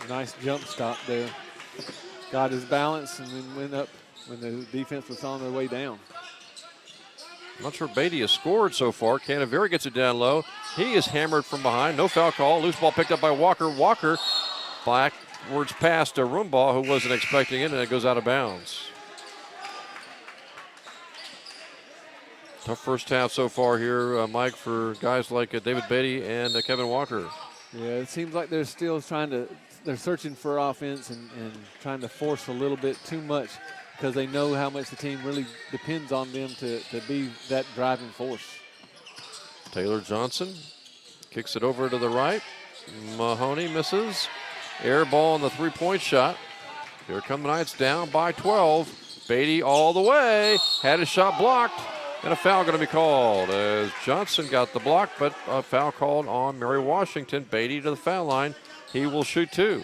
B: Nice jump stop there. Got his balance and then went up when the defense was on their way down.
A: I'm not sure Beatty has scored so far. Canaveri gets it down low. He is hammered from behind. No foul call. Loose ball picked up by Walker. Walker backwards pass to Rumbaugh, who wasn't expecting it, and it goes out of bounds. Tough first half so far here, Mike, for guys like David Beatty and Kevin Walker.
B: Yeah, it seems like they're still they're searching for offense and trying to force a little bit too much because they know how much the team really depends on them to be that driving force.
A: Taylor Johnson kicks it over to the right. Mahoney misses. Air ball on the three-point shot. Here come the Knights down by 12. Beatty all the way. Had his shot blocked. And a foul going to be called as Johnson got the block, but a foul called on Mary Washington. Beatty to the foul line. He will shoot 2.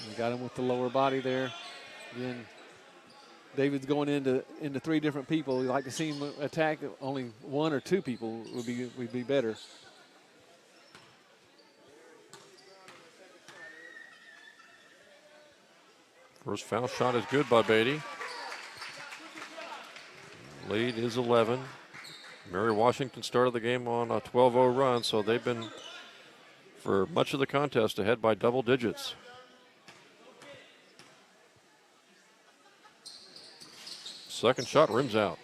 B: We got him with the lower body there. Again, David's going into 3 different people. We'd like to see him attack only 1 or 2 people would be better.
A: First foul shot is good by Beatty. Lead is 11. Mary Washington started the game on a 12-0 run, so they've been, for much of the contest, ahead by double digits. Second shot rims out.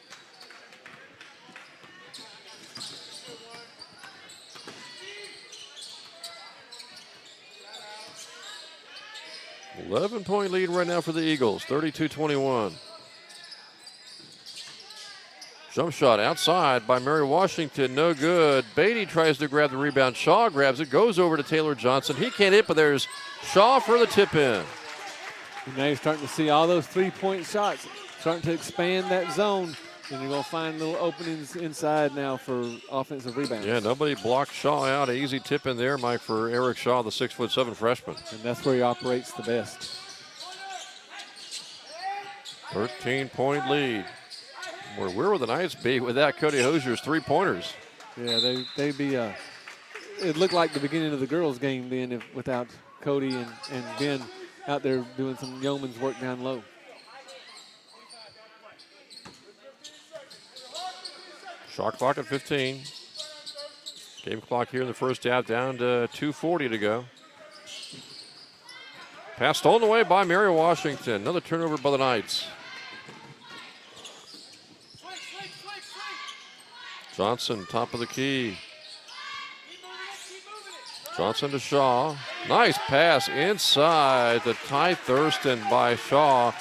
A: $11-point lead right now for the Eagles, 32-21. Jump shot outside by Mary Washington, no good. Beatty tries to grab the rebound. Shaw grabs it, goes over to Taylor Johnson. He can't hit, but there's Shaw for the tip in.
B: And now you're starting to see all those 3-point shots, starting to expand that zone. And you're going to find little openings inside now for offensive rebounds.
A: Yeah, nobody blocked Shaw out. An easy tip in there, Mike, for Eric Shaw, the 6'7" freshman.
B: And that's where he operates the best.
A: 13-point lead. Where would the Knights be without Cody Hosier's three-pointers?
B: Yeah, they'd be. It looked like the beginning of the girls' game then, without Cody and Ben out there doing some yeoman's work down low.
A: Shot clock at 15. Game clock here in the first half down to 2:40 to go. Pass stolen away by Mary Washington. Another turnover by the Knights. Johnson, top of the key. Johnson to Shaw. Nice pass inside to Ty Thurston by Shaw.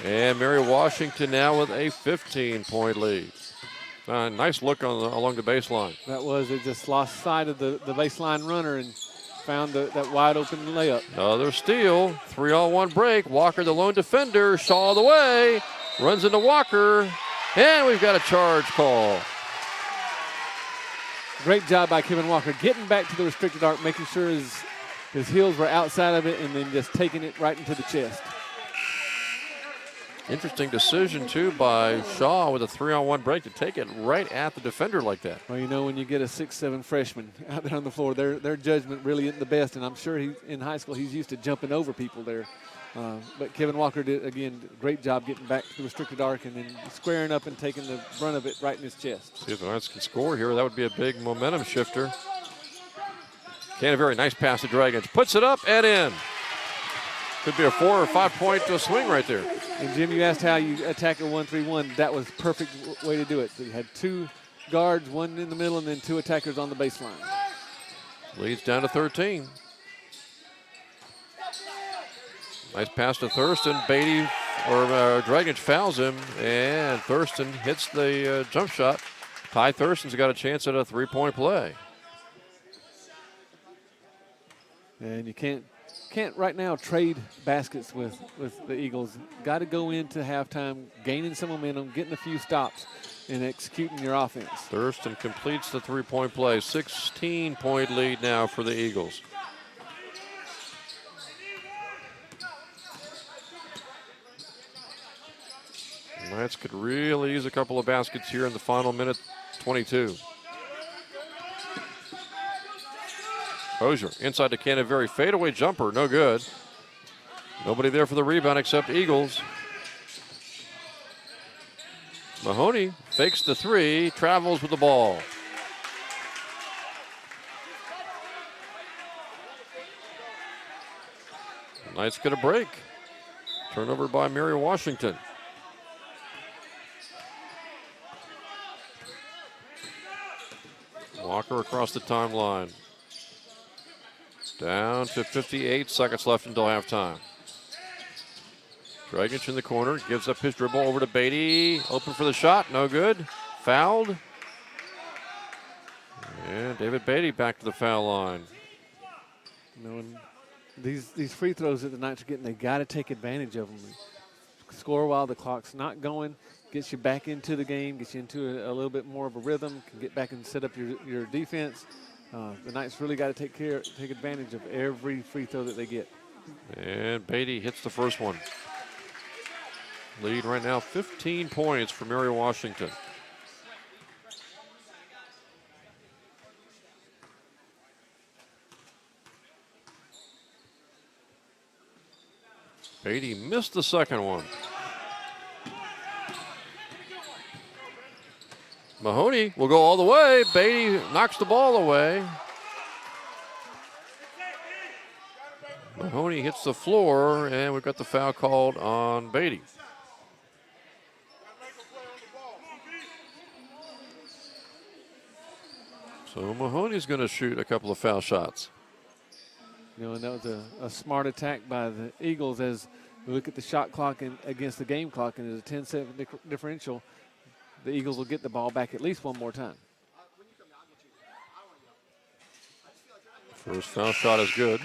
A: And Mary Washington now with a 15-point lead. Nice look along the baseline.
B: That was it. Just lost sight of the baseline runner and found that wide open layup.
A: Another steal. 3-on-1 break. Walker, the lone defender. Shaw the way. Runs into Walker. And we've got a charge call.
B: Great job by Kevin Walker getting back to the restricted arc, making sure his heels were outside of it, and then just taking it right into the chest.
A: Interesting decision, too, by Shaw with a 3-on-1 break to take it right at the defender like that.
B: Well, you know, when you get a 6'7" freshman out there on the floor, their judgment really isn't the best, and I'm sure in high school he's used to jumping over people there. But Kevin Walker did, again, great job getting back to the restricted arc and then squaring up and taking the brunt of it right in his chest.
A: See if the Knights can score here. That would be a big momentum shifter. Canterbury, nice pass to Dragons. Puts it up and in. Could be a 4 or 5 point swing right there.
B: And Jim, you asked how you attack a 1-3-1. That was perfect way to do it. So you had two guards, one in the middle, and then two attackers on the baseline.
A: Leads down to 13. Nice pass to Thurston. Beatty or Dragons fouls him, and Thurston hits the jump shot. Ty Thurston's got a chance at a 3-point play.
B: And you can't right now trade baskets with the Eagles. Got to go into halftime, gaining some momentum, getting a few stops, and executing your offense.
A: Thurston completes the 3-point play. 16-point lead now for the Eagles. Knights could really use a couple of baskets here in the final minute, 22. Hosier inside to Canterbury, fadeaway jumper, no good. Nobody there for the rebound except Eagles. Mahoney fakes the three, travels with the ball. Knights get a break. Turnover by Mary Washington. Walker across the timeline. Down to 58 seconds left until halftime. Dragic in the corner, gives up his dribble over to Beatty. Open for the shot, no good. Fouled. And David Beatty back to the foul line.
B: You know, and these free throws that the Knights are getting, they got to take advantage of them. Score while the clock's not going, gets you back into the game, gets you into a little bit more of a rhythm, can get back and set up your defense. The Knights really got to take advantage of every free throw that they get.
A: And Beatty hits the first one. Lead right now 15 points for Mary Washington. Beatty missed the second one. Mahoney will go all the way. Beatty knocks the ball away. Mahoney hits the floor, and we've got the foul called on Beatty. So Mahoney's going to shoot a couple of foul shots.
B: You know, and that was a smart attack by the Eagles as we look at the shot clock and against the game clock, and there's a 10-7 differential. The Eagles will get the ball back at least one more time.
A: First foul shot is good.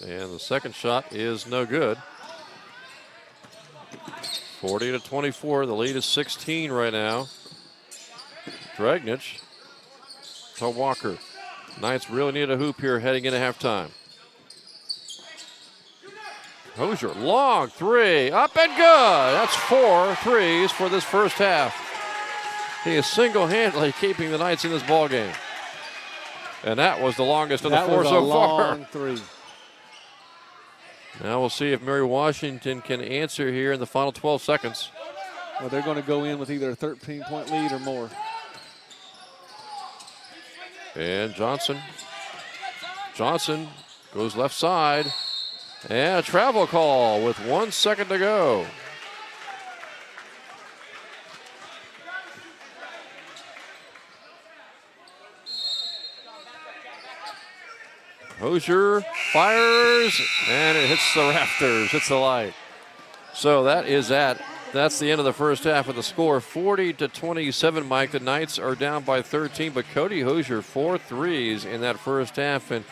A: And the second shot is no good. 40-24. The lead is 16 right now. Dragnich to Walker. Knights really need a hoop here heading into halftime. Hosier, long three, up and good. That's 4 threes for this first half. He is single-handedly keeping the Knights in this ball game. And that was the longest of the 4 so far.
B: Long three.
A: Now we'll see if Mary Washington can answer here in the final 12 seconds.
B: Well, they're going to go in with either a 13-point lead or more.
A: And Johnson goes left side. And a travel call with 1 second to go. Hosier fires, and it hits the rafters, hits the light. So that's the end of the first half with the score 40-27, Mike. The Knights are down by 13, but Cody Hosier 4 threes in that first half, and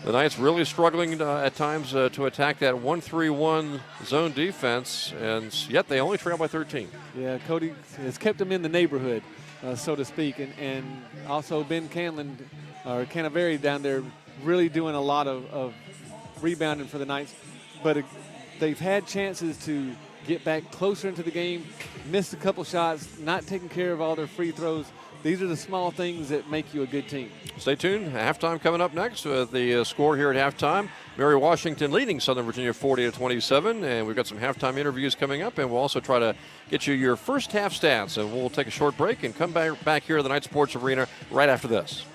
A: the Knights really struggling at times to attack that 1-3-1 zone defense, and yet they only trail by 13.
B: Yeah, Cody has kept them in the neighborhood, so to speak, and also Ben Canaveri down there really doing a lot of rebounding for the Knights. But they've had chances to get back closer into the game, missed a couple shots, not taking care of all their free throws. These are the small things that make you a good team.
A: Stay tuned. Halftime coming up next with the score here at halftime. Mary Washington leading Southern Virginia 40-27, and we've got some halftime interviews coming up, and we'll also try to get you your first half stats, and we'll take a short break and come back here to the Knight Sports Arena right after this.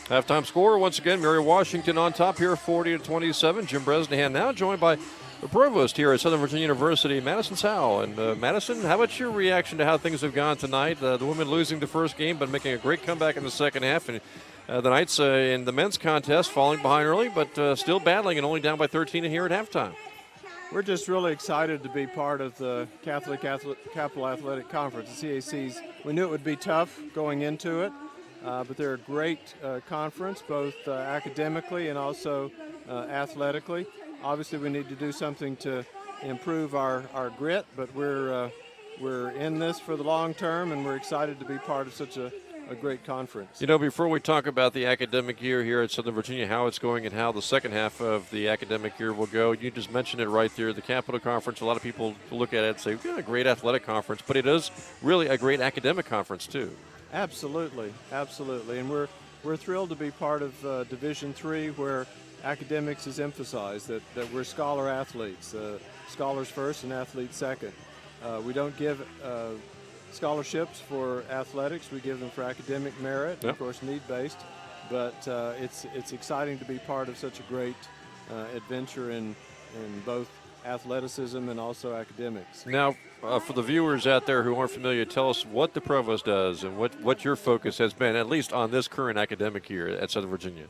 A: Halftime score, once again, Mary Washington on top here, 40-27. Jim Bresnahan now joined by the provost here at Southern Virginia University, Madison Sowell. And Madison, how about your reaction to how things have gone tonight? The women losing the first game, but making a great comeback in the second half. And the Knights in the men's contest falling behind early, but still battling and only down by 13 here at halftime.
C: We're just really excited to be part of the Capital Athletic Conference, the CACs. We knew it would be tough going into it. But they're a great conference, both academically and also athletically. Obviously, we need to do something to improve our grit, but we're in this for the long term, and we're excited to be part of such a great conference.
A: You know, before we talk about the academic year here at Southern Virginia, how it's going and how the second half of the academic year will go, you just mentioned it right there, the Capital Conference. A lot of people look at it and say, we've got a great athletic conference, but it is really a great academic conference, too.
C: Absolutely, absolutely, and we're thrilled to be part of Division III, where academics is emphasized. That we're scholar athletes, scholars first and athletes second. We don't give scholarships for athletics; we give them for academic merit,
A: yep.
C: Of course, need-based. But it's exciting to be part of such a great adventure in both athleticism and also academics.
A: Now, for the viewers out there who aren't familiar, tell us what the provost does and what your focus has been, at least on this current academic year at Southern Virginia.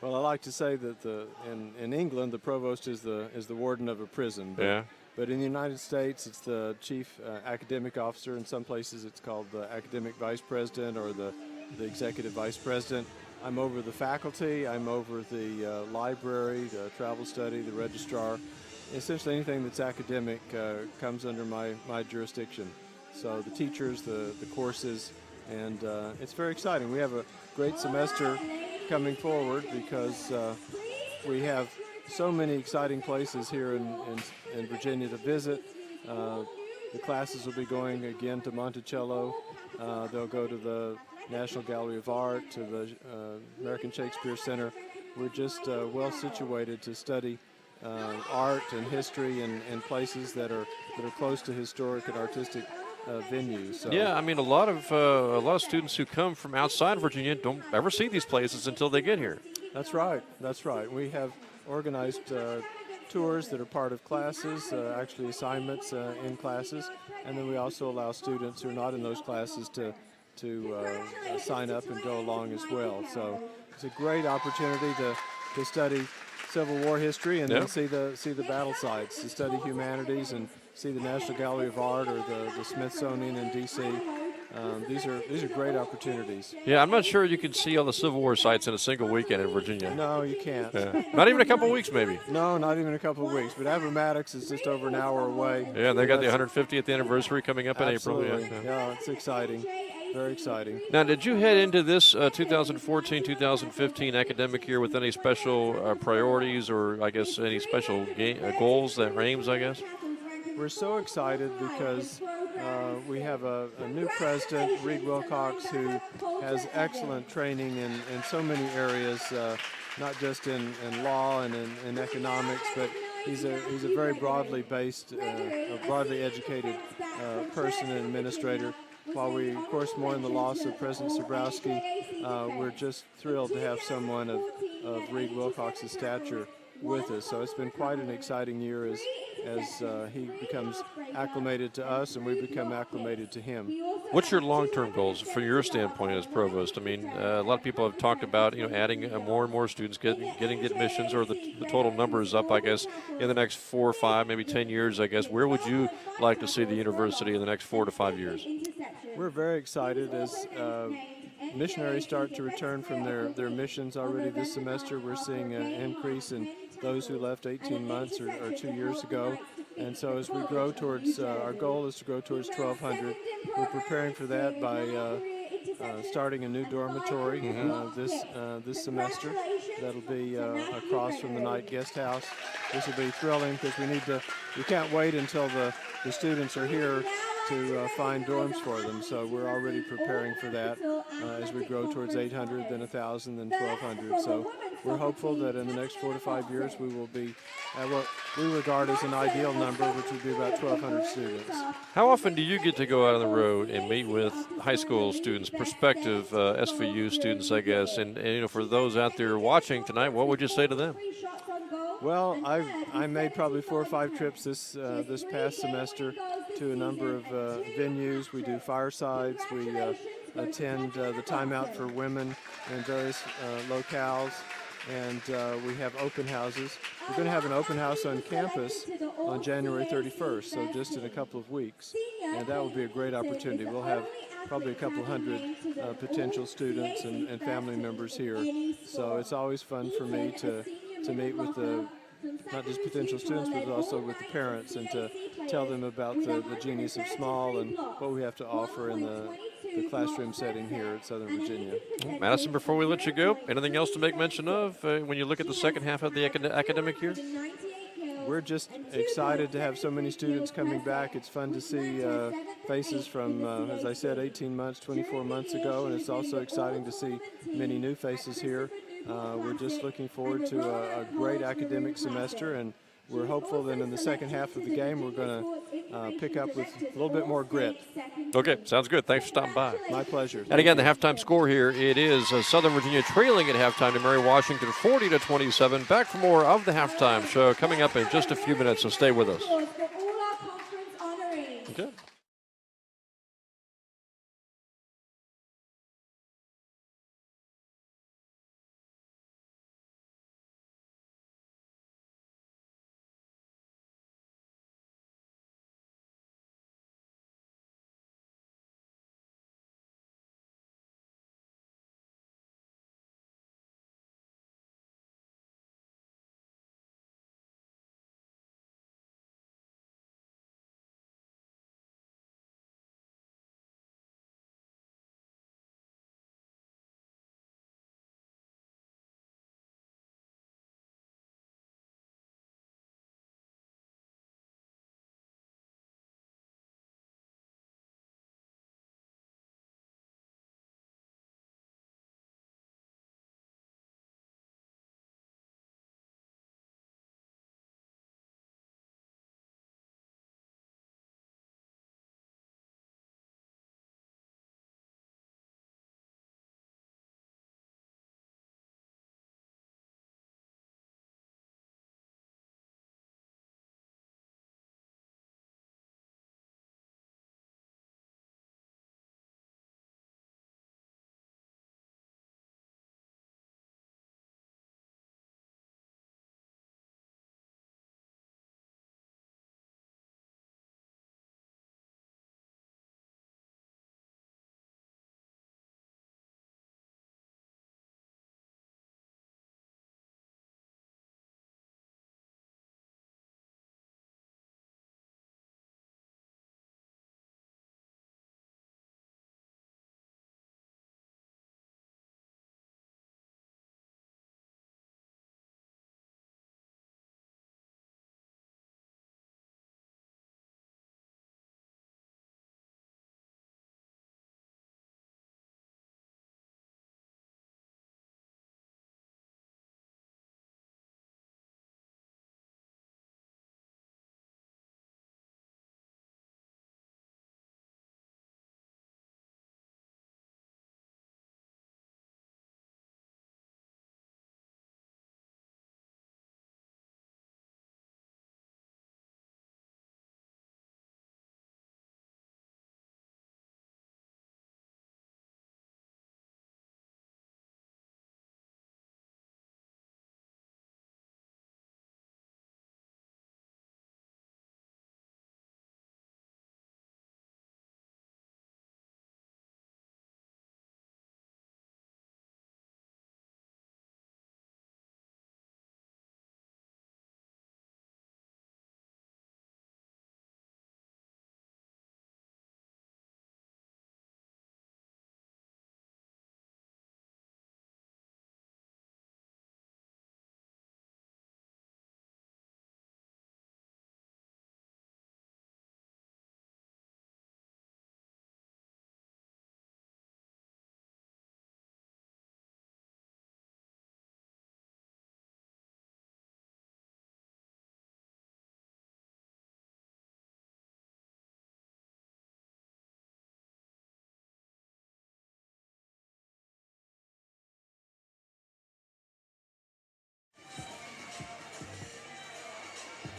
C: Well, I like to say that in England, the provost is the warden of a prison. But in the United States, it's the chief academic officer. In some places, it's called the academic vice president or the executive vice president. I'm over the faculty. I'm over the library, the travel study, the registrar. Essentially anything that's academic comes under my jurisdiction. So the teachers, the courses, and it's very exciting. We have a great semester coming forward because we have so many exciting places here in Virginia to visit. the classes will be going again to Monticello. They'll go to the National Gallery of Art, to the American Shakespeare Center. We're just well situated to study art and history in places that are close to historic and artistic venues. So.
A: Yeah, I mean, a lot of students who come from outside Virginia don't ever see these places until they get here.
C: That's right. That's right. We have organized tours that are part of classes, actually assignments in classes, and then we also allow students who are not in those classes to sign up and go along as well. So it's a great opportunity to study Civil War history and then see the battle sites, to study humanities and see the National Gallery of Art or the Smithsonian in D.C. These are great opportunities.
A: Yeah, I'm not sure you can see all the Civil War sites in a single weekend in Virginia.
C: No, you can't.
A: Yeah. Not even a couple weeks, maybe.
C: No, not even a couple of weeks. But Appomattox is just over an hour away.
A: Yeah, and they got the 150th anniversary coming up in April.
C: Yeah, it's exciting. Very exciting.
A: Now, did you head into this 2014-2015 academic year with any special priorities or, I guess, any special goals, aims, I guess?
C: We're so excited because we have a new president, Reed Wilcox, who has excellent training in so many areas, not just in law and in economics, but he's a very broadly based, broadly educated person and administrator. While we, of course, mourn the loss of President Cebrowski, we're just thrilled to have someone of Reed Wilcox's stature with us. So it's been quite an exciting year as he becomes acclimated to us and we become acclimated to him.
A: What's your long-term goals from your standpoint as provost? I mean, a lot of people have talked about adding more and more students, getting the admissions or the total numbers up, I guess, in the next 4 or 5, maybe 10 years, I guess. Where would you like to see the university in the next 4 to 5 years?
C: We're very excited as missionaries start to return from their missions already this semester. We're seeing an increase in those who left 18 months or 2 years ago. And so as we grow towards, our goal is to grow towards 1,200. We're preparing for that by starting a new dormitory this semester. That'll be across from the night guest house. This will be thrilling because we can't wait until the students are here to find dorms for them. So we're already preparing for that as we grow towards 800, then 1,000, then 1,200. So we're hopeful that in the next 4 to 5 years we will be at what we regard as an ideal number, which would be about 1,200 students.
A: How often do you get to go out on the road and meet with high school students, prospective SVU students, I guess? And for those out there watching tonight, what would you say to them?
C: Well, I made probably 4 or 5 trips this past semester to a number of venues. We do firesides. We attend the Time Out for Women in various locales, and we have open houses. We're going to have an open house on campus on January 31st, so just in a couple of weeks, and that will be a great opportunity. We'll have probably a couple hundred potential students and family members here, so it's always fun for me to meet with not just potential students, but also with the parents, and to tell them about the genius of small and what we have to offer in the classroom setting here at Southern Virginia.
A: Madison, before we let you go, anything else to make mention of when you look at the second half of the academic year?
C: We're just excited to have so many students coming back. It's fun to see faces from, as I said, 18 months, 24 months ago, and it's also exciting to see many new faces here. We're just looking forward to a great academic semester, and we're hopeful that in the second half of the game we're going to pick up with a little bit more grit.
A: Okay, sounds good. Thanks for stopping by.
C: My pleasure.
A: And again, the halftime score here, it is Southern Virginia trailing at halftime to Mary Washington 40-27. Back for more of the halftime show coming up in just a few minutes, so stay with us. Okay.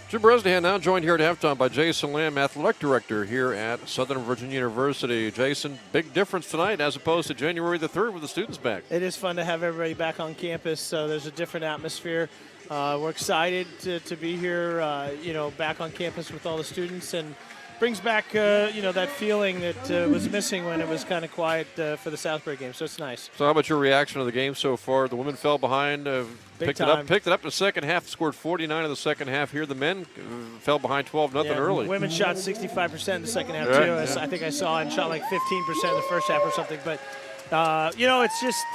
A: Jim Bresnahan now joined here at halftime by Jason Lamb, athletic director here at Southern Virginia University. Jason, big difference tonight as opposed to January the 3rd with the students back.
D: It is fun to have everybody back on campus. So there's a different atmosphere. We're excited to be here, back on campus with all the students, and brings back, that feeling that was missing when it was kind of quiet for the Southbury game. So it's nice.
A: So how about your reaction to the game so far? The women fell behind, picked it up in the second half, scored 49 in the second half here. The men fell behind 12-0 early.
D: Women shot 65% in the second half, too.
A: Yeah.
D: I think I saw and shot like 15% in the first half or something. But, it's just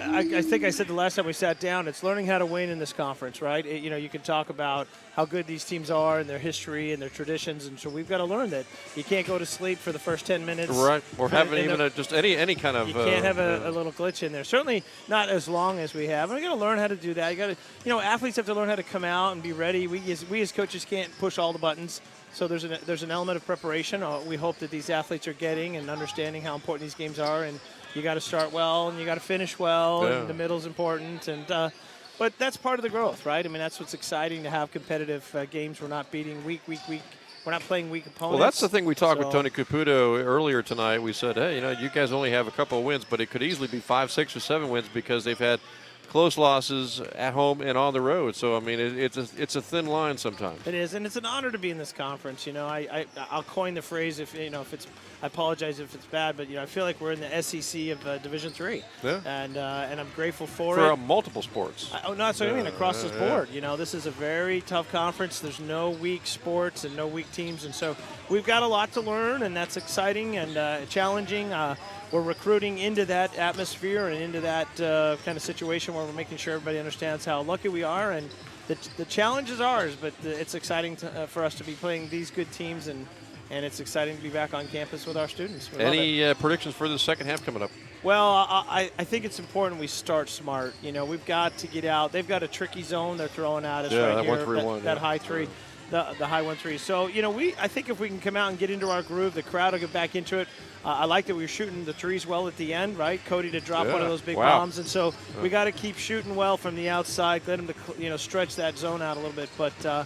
D: I think I said the last time we sat down, it's learning how to win in this conference, right? You can talk about how good these teams are and their history and their traditions, and so we've got to learn that you can't go to sleep for the first 10 minutes.
A: Right, or having even just any kind of.
D: You can't have a little glitch in there. Certainly not as long as we have. We're going to learn how to do that. You got to, athletes have to learn how to come out and be ready. We as coaches can't push all the buttons. So there's an element of preparation. We hope that these athletes are getting and understanding how important these games are, and you got to start well and you got to finish well, and the middle's important. And but that's part of the growth, right? I mean, that's what's exciting to have competitive games. We're not beating weak. We're not playing weak opponents.
A: Well, that's the thing we talked with Tony Caputo earlier tonight. We said, hey, you guys only have a couple of wins, but it could easily be 5, 6, or 7 wins because they've had close losses at home and on the road. So, I mean, it's a thin line sometimes.
D: It is, and it's an honor to be in this conference. I'll coin the phrase if it's. I apologize if it's bad, but I feel like we're in the SEC of Division III.
A: Yeah.
D: And I'm grateful for
A: it.
D: For
A: multiple sports.
D: That's what I mean, across the board. This is a very tough conference. There's no weak sports and no weak teams, and so we've got a lot to learn, and that's exciting and challenging. We're recruiting into that atmosphere and into that kind of situation where we're making sure everybody understands how lucky we are, and the challenge is ours, but it's exciting for us to be playing these good teams, and it's exciting to be back on campus with our students.
A: Any predictions for the second half coming up?
D: Well, I think it's important we start smart. We've got to get out. They've got a tricky zone they're throwing at us right here, that high three. The high 1-3. So, I think if we can come out and get into our groove, the crowd will get back into it. I like that we were shooting the trees well at the end, right? Cody to drop one of those big bombs. And so we got to keep shooting well from the outside, let them to, stretch that zone out a little bit. But,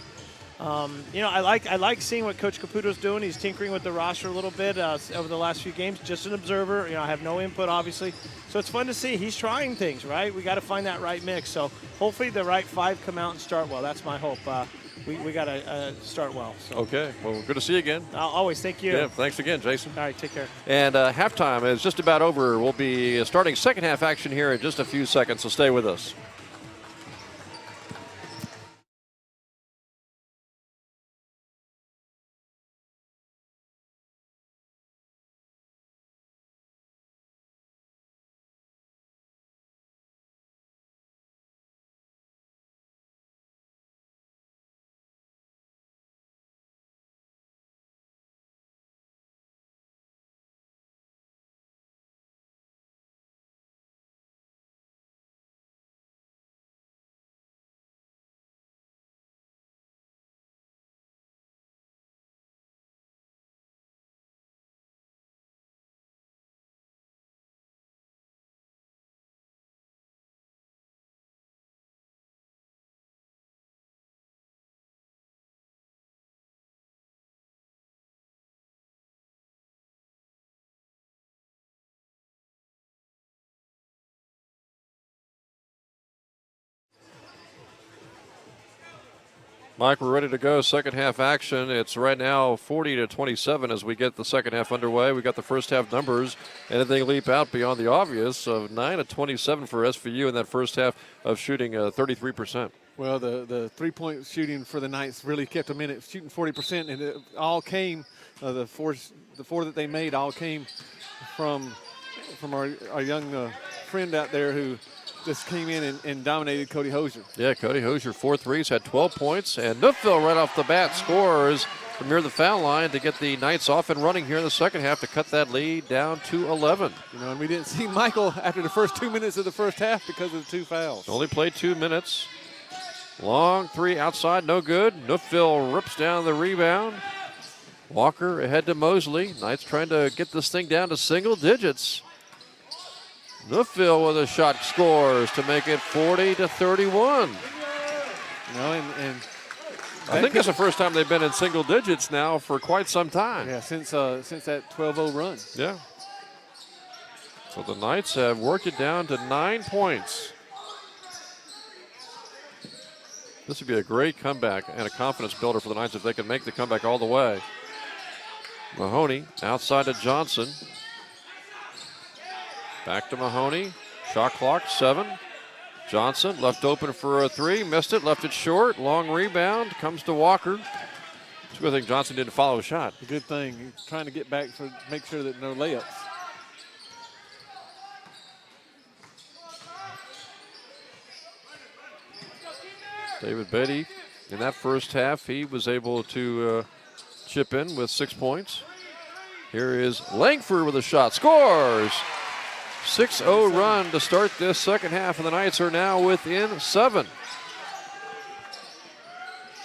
D: I like seeing what Coach Caputo's doing. He's tinkering with the roster a little bit over the last few games. Just an observer. I have no input, obviously. So it's fun to see. He's trying things, right? We got to find that right mix. So hopefully the right 5 come out and start well. That's my hope. We got to start well. So.
A: Okay. Well, good to see you again.
D: Always. Thank you.
A: Yeah, thanks again, Jason.
D: All right, take care.
A: And halftime is just about over. We'll be starting second half action here in just a few seconds, so stay with us. Mike, we're ready to go. Second half action. It's right now 40-27 as we get the second half underway. We got the first half numbers. Anything leap out beyond the obvious of 9-27 for SVU in that first half of shooting 33%.
B: Well, the three-point shooting for the Knights really kept them in it, shooting 40%, and it all came the four that they made all came from our young friend out there who just came in and dominated Cody Hosier.
A: Yeah, Cody Hosier, 4 threes, had 12 points. And Newfield right off the bat scores from near the foul line to get the Knights off and running here in the second half to cut that lead down to 11.
B: And we didn't see Michael after the first 2 minutes of the first half because of the 2 fouls.
A: Only played 2 minutes. Long three outside, no good. Newfield rips down the rebound. Walker ahead to Mosley. Knights trying to get this thing down to single digits. Newfield with a shot scores to make it 40-31.
B: And
A: I think it's the first time they've been in single digits now for quite some time.
B: Yeah, since that 12-0 run.
A: Yeah. So the Knights have worked it down to 9 points. This would be a great comeback and a confidence builder for the Knights if they can make the comeback all the way. Mahoney outside to Johnson. Back to Mahoney. Shot clock 7. Johnson left open for a 3. Missed it. Left it short. Long rebound. Comes to Walker. It's a good thing Johnson didn't follow a shot.
B: A good thing. He's trying to get back for make sure that no layups.
A: David Beatty, in that first half, he was able to chip in with 6 points. Here is Langford with a shot. Scores! 6-0 run to start this second half, and the Knights are now within 7.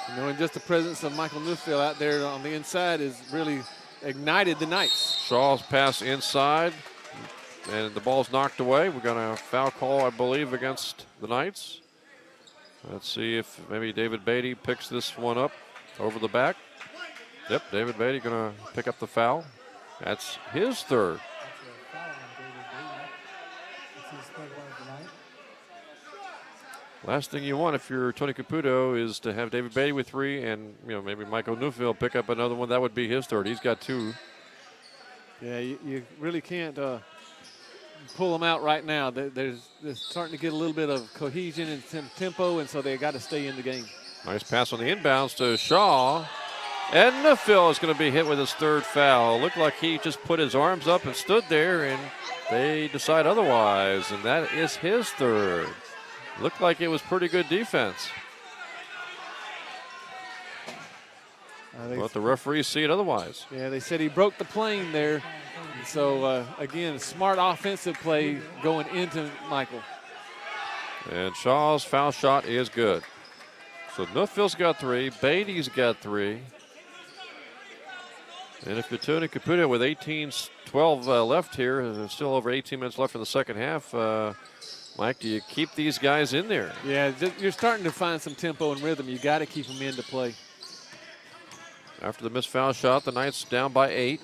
B: You know, and just the presence of Michael Newfield out there on the inside has really ignited the Knights.
A: Shaw's pass inside, and the ball's knocked away. We're going to foul call, I believe, against the Knights. Let's see if maybe David Beatty picks this one up over the back. Yep, David Beatty going to pick up the foul. That's his third. Last thing you want if you're Tony Caputo is to have David Beatty with 3 and maybe Michael Newfield pick up another one. That would be his third. He's got 2.
B: Yeah, you really can't pull them out right now. They're starting to get a little bit of cohesion and tempo, and so they got to stay in the game.
A: Nice pass on the inbounds to Shaw. And Newfield is going to be hit with his third foul. Looked like he just put his arms up and stood there, and they decide otherwise, and that is his third. Looked like it was pretty good defense. But the referees see it otherwise.
B: Yeah, they said he broke the plane there. So, again, smart offensive play going into Michael.
A: And Shaw's foul shot is good. So Newfield's got 3. Beatty's got 3. And if you're Tony Caputo with 18-12 left here, and there's still over 18 minutes left in the second half, Mike, do you keep these guys in there?
B: Yeah, you're starting to find some tempo and rhythm. You got to keep them into play.
A: After the missed foul shot, the Knights down by 8.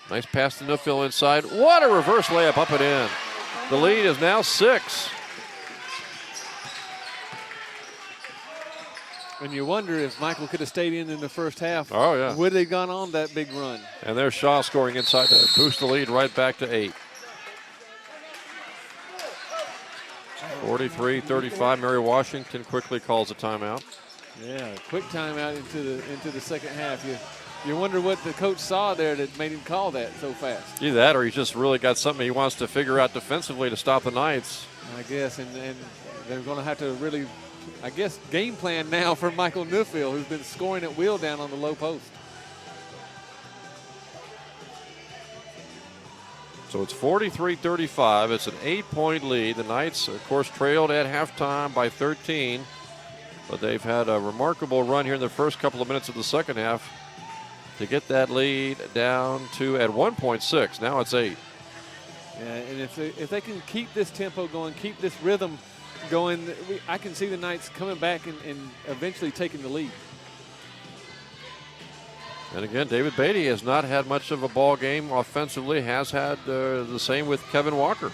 A: Nice pass to Newfield inside. What a reverse layup up and in. The lead is now 6.
B: And you wonder if Michael could have stayed in the first half.
A: Oh, yeah.
B: Would they have gone on that big run?
A: And there's Shaw scoring inside to boost the lead right back to 8. 43-35. Mary Washington quickly calls a timeout.
B: Yeah, quick timeout into the second half. You wonder what the coach saw there that made him call that so fast.
A: Either that or he's just really got something he wants to figure out defensively to stop the Knights.
B: I guess, and they're going to have to really, I guess, game plan now for Michael Newfield, who's been scoring at will down on the low post.
A: So it's 43-35. It's an 8-point lead. The Knights, of course, trailed at halftime by 13. But they've had a remarkable run here in the first couple of minutes of the second half to get that lead down to at 1.6. Now it's 8.
B: Yeah, and if they can keep this tempo going, keep this rhythm going, I can see the Knights coming back and eventually taking the lead.
A: And again, David Beatty has not had much of a ball game offensively, has had the same with Kevin Walker.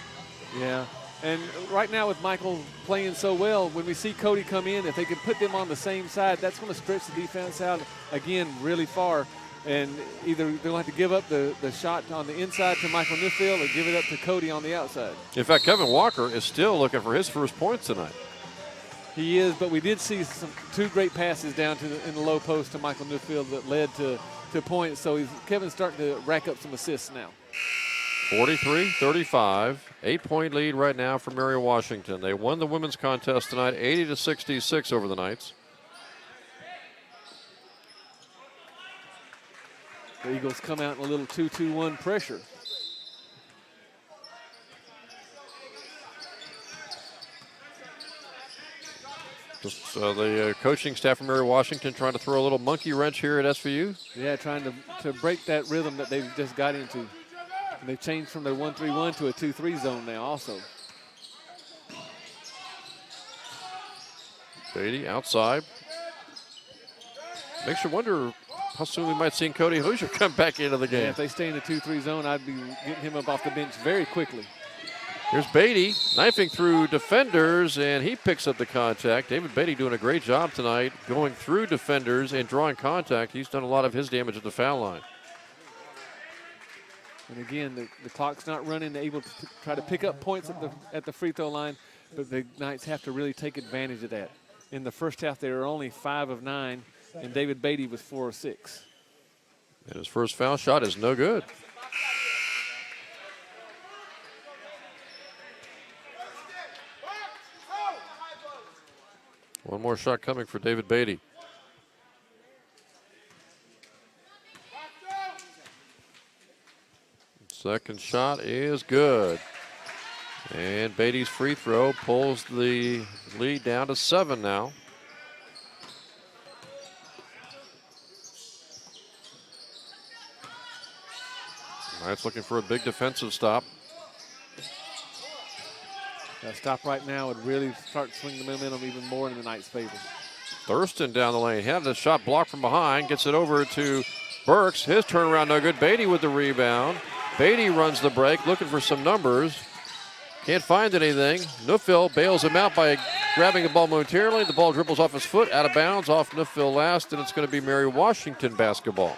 B: Yeah, and right now with Michael playing so well, when we see Cody come in, if they can put them on the same side, that's going to stretch the defense out again really far. And either they'll have to give up the shot on the inside to Michael Newfield or give it up to Cody on the outside.
A: In fact, Kevin Walker is still looking for his first points tonight.
B: He is, but we did see two great passes down in the low post to Michael Newfield that led to points. So Kevin's starting to rack up some assists now.
A: 43-35, 8-point lead right now for Mary Washington. They won the women's contest tonight, 80-66 over the Knights.
B: The Eagles come out in a little 2-2-1 pressure.
A: Just the coaching staff from Mary Washington trying to throw a little monkey wrench here at SVU.
B: Yeah, trying to break that rhythm that they've just got into. And they've changed from their 1-3-1 to a 2-3 zone now also.
A: Beatty outside. Makes you wonder how soon we might see Cody Hoosier come back into the game.
B: Yeah, if they stay in the 2-3 zone, I'd be getting him up off the bench very quickly.
A: Here's Beatty knifing through defenders, and he picks up the contact. David Beatty doing a great job tonight going through defenders and drawing contact. He's done a lot of his damage at the foul line.
B: And again, the clock's not running. They're able to try to pick up points at the free throw line, but the Knights have to really take advantage of that. In the first half, they were only 5 of 9, and David Beatty was 4 of 6.
A: And his first foul shot is no good. One more shot coming for David Beatty. Second shot is good. And Beatty's free throw pulls the lead down to 7 now. Knights looking for a big defensive stop.
B: That stop right now would really start swinging the momentum even more in the Knights' favor.
A: Thurston down the lane. Had the shot blocked from behind. Gets it over to Burks. His turnaround no good. Beatty with the rebound. Beatty runs the break, looking for some numbers. Can't find anything. Neufville bails him out by grabbing the ball momentarily. The ball dribbles off his foot, out of bounds, off Neufville last, and it's going to be Mary Washington basketball.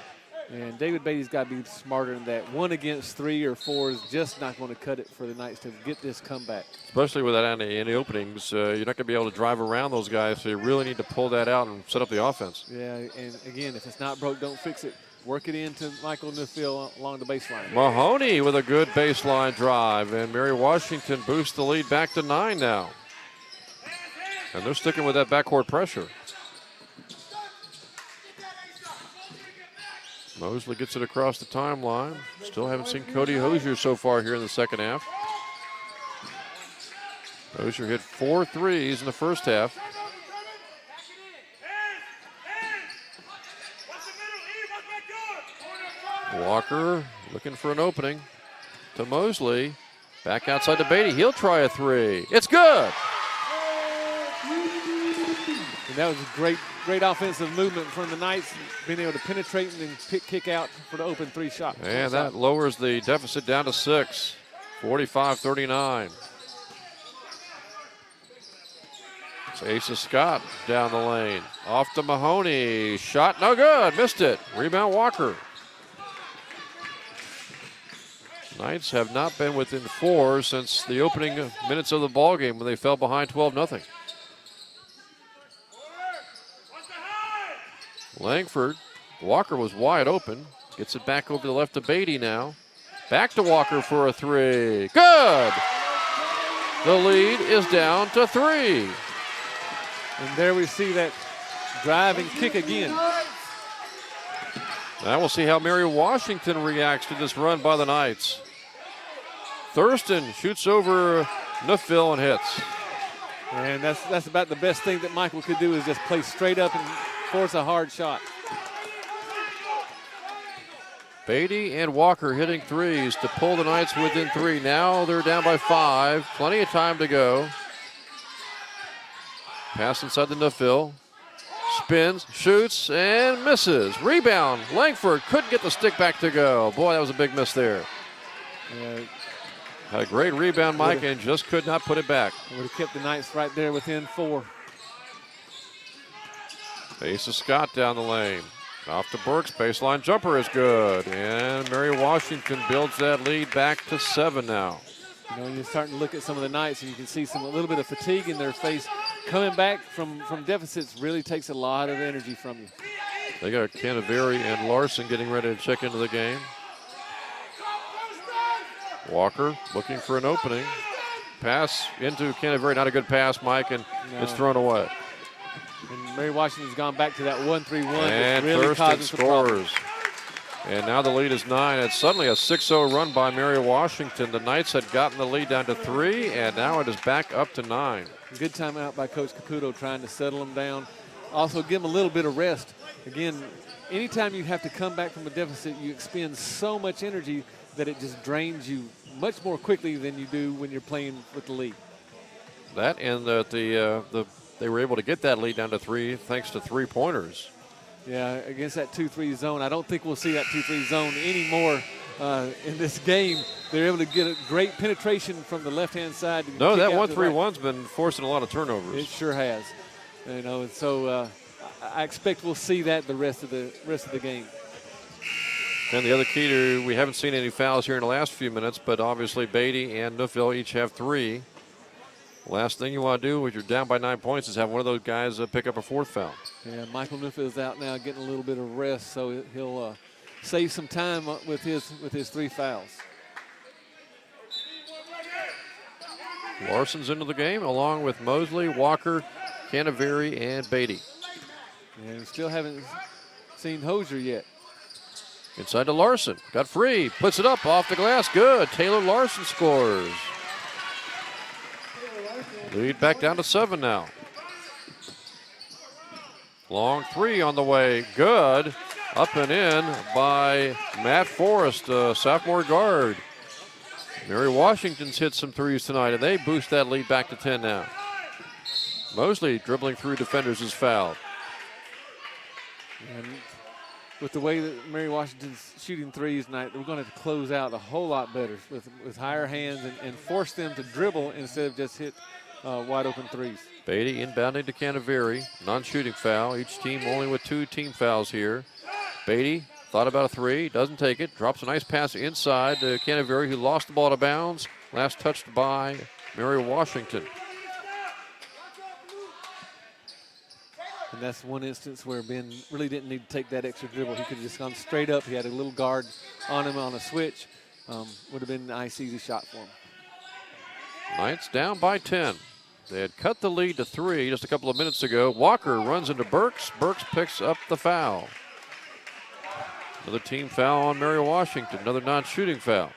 B: And David Beatty's got to be smarter than that. 1 against 3 or 4 is just not going to cut it for the Knights to get this comeback.
A: Especially without any openings. You're not going to be able to drive around those guys, so you really need to pull that out and set up the offense.
B: Yeah, and again, if it's not broke, don't fix it. Work it into Michael Neufville along the baseline.
A: Mahoney with a good baseline drive, and Mary Washington boosts the lead back to 9 now. And they're sticking with that backcourt pressure. Mosley gets it across the timeline. Still haven't seen Cody Hoosier so far here in the second half. Hoosier hit 4 threes in the first half. Walker looking for an opening to Mosley. Back outside to Beatty. He'll try a 3. It's good.
B: And that was a great offensive movement from the Knights, being able to penetrate and then kick out for the open 3 shot.
A: And that lowers the deficit down to 6, 45-39. It's Asa Scott down the lane. Off to Mahoney. Shot no good. Missed it. Rebound Walker. Knights have not been within 4 since the opening minutes of the ball game when they fell behind 12-0. Langford. Walker was wide open. Gets it back over to the left to Beatty now. Back to Walker for a 3. Good! The lead is down to 3.
B: And there we see that drive and kick again.
A: Now we'll see how Mary Washington reacts to this run by the Knights. Thurston shoots over Neufville and hits.
B: And that's about the best thing that Michael could do, is just play straight up and force a hard shot.
A: Beatty and Walker hitting 3s to pull the Knights within 3. Now they're down by 5. Plenty of time to go. Pass inside the Neufville. Spins, shoots, and misses. Rebound. Langford couldn't get the stick back to go. Boy, that was a big miss there. Had a great rebound, Mike, and just could not put it back.
B: Would have kept the Knights right there within 4.
A: Asa Scott down the lane. Off to Burks. Baseline jumper is good. And Mary Washington builds that lead back to 7 now.
B: You know, you're starting to look at some of the Knights, and you can see a little bit of fatigue in their face. Coming back from deficits really takes a lot of energy from you.
A: They got Canaveri and Larson getting ready to check into the game. Walker looking for an opening. Pass into Canaveri. Not a good pass, Mike, and it's thrown away.
B: And Mary Washington's gone back to that 1-3-1.
A: And
B: really
A: Thurston scores. And now the lead is 9. It's suddenly a 6-0 run by Mary Washington. The Knights had gotten the lead down to 3, and now it is back up to 9.
B: Good timeout by Coach Caputo, trying to settle them down. Also give them a little bit of rest. Again, anytime you have to come back from a deficit, you expend so much energy that it just drains you much more quickly than you do when you're playing with the lead.
A: That and that they were able to get that lead down to 3 thanks to 3-pointers.
B: Yeah, against that 2-3 zone. I don't think we'll see that 2-3 zone anymore in this game. They're able to get a great penetration from the left-hand side.
A: No, that 1-3-1's been forcing a lot of turnovers.
B: It sure has. You know, and so I expect we'll see that the rest of the game.
A: And the other key to, we haven't seen any fouls here in the last few minutes, but obviously Beatty and Neufville each have 3. Last thing you want to do when you're down by 9 points is have one of those guys pick up a 4th foul.
B: Yeah, Michael Neufville's out now getting a little bit of rest, so he'll save some time with his 3 fouls.
A: Larson's into the game along with Mosley, Walker, Canaveri, and Beatty.
B: And we still haven't seen Hosier yet.
A: Inside to Larson. Got free. Puts it up off the glass. Good. Taylor Larson scores. Lead back down to 7 now. Long 3 on the way. Good. Up and in by Matt Forrest, sophomore guard. Mary Washington's hit some 3s tonight, and they boost that lead back to 10 now. Mosley dribbling through defenders is fouled.
B: And with the way that Mary Washington's shooting 3s tonight, we're going to have to close out a whole lot better with higher hands and force them to dribble instead of just hit wide open 3s.
A: Beatty inbounding to Canaveri. Non-shooting foul. Each team only with 2 team fouls here. Beatty thought about a 3. Doesn't take it. Drops a nice pass inside to Canaveri, who lost the ball to bounds. Last touched by Mary Washington.
B: And that's one instance where Ben really didn't need to take that extra dribble. He could have just gone straight up. He had a little guard on him on a switch. Would have been a nice, easy shot for him.
A: Knights down by 10. They had cut the lead to 3 just a couple of minutes ago. Walker runs into Burks. Burks picks up the foul. Another team foul on Mary Washington. Another non-shooting foul.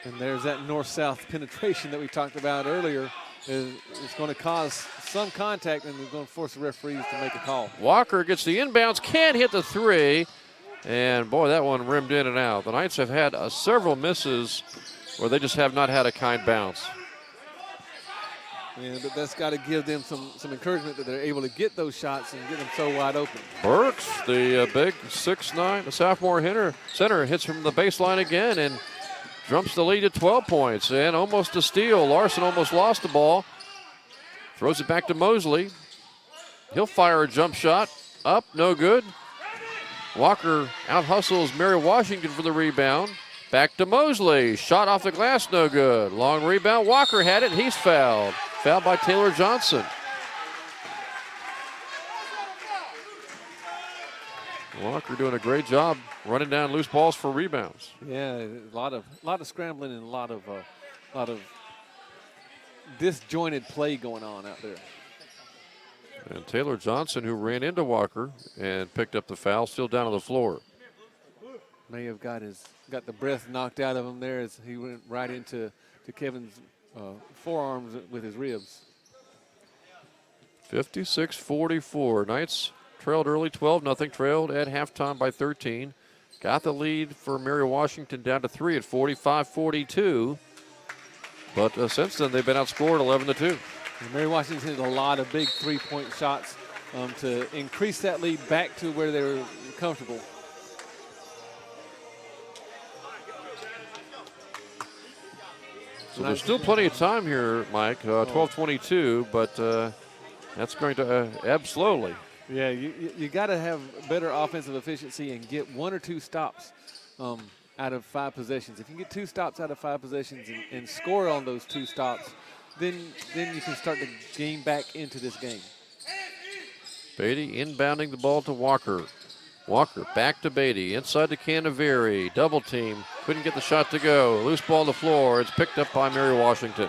B: And there's that north-south penetration that we talked about earlier. It's going to cause some contact, and they're going to force the referees to make a call.
A: Walker gets the inbounds, can't hit the 3. And, boy, that one rimmed in and out. The Knights have had several misses where they just have not had a kind bounce.
B: Yeah, but that's got to give them some encouragement that they're able to get those shots and get them so wide open.
A: Burks, the big 6'9", the sophomore center, hits from the baseline again and jumps the lead to 12 points. And almost a steal. Larson almost lost the ball. Throws it back to Mosley. He'll fire a jump shot. Up, no good. Walker out-hustles Mary Washington for the rebound. Back to Mosley. Shot off the glass, no good. Long rebound. Walker had it. He's fouled. Fouled by Taylor Johnson. Walker doing a great job running down loose balls for rebounds.
B: Yeah, a lot of scrambling and a lot of disjointed play going on out there.
A: And Taylor Johnson, who ran into Walker and picked up the foul, still down on the floor.
B: May have got the breath knocked out of him there as he went right into Kevin's forearms with his ribs.
A: 56-44. Knights trailed early, 12-0. Trailed at halftime by 13. Got the lead for Mary Washington down to 3 at 45-42. But since then, they've been outscored 11-2.
B: And Mary Washington hit a lot of big three-point shots to increase that lead back to where they were comfortable.
A: So there's still plenty of time here, Mike. 12:22, but that's going to ebb slowly.
B: Yeah, you got to have better offensive efficiency and get 1 or 2 stops out of 5 possessions. If you get 2 stops out of 5 possessions and score on those 2 stops, then you can start to gain back into this game.
A: Beatty inbounding the ball to Walker. Walker back to Beatty, inside to Canaveri. Double team, couldn't get the shot to go. Loose ball to the floor, it's picked up by Mary Washington.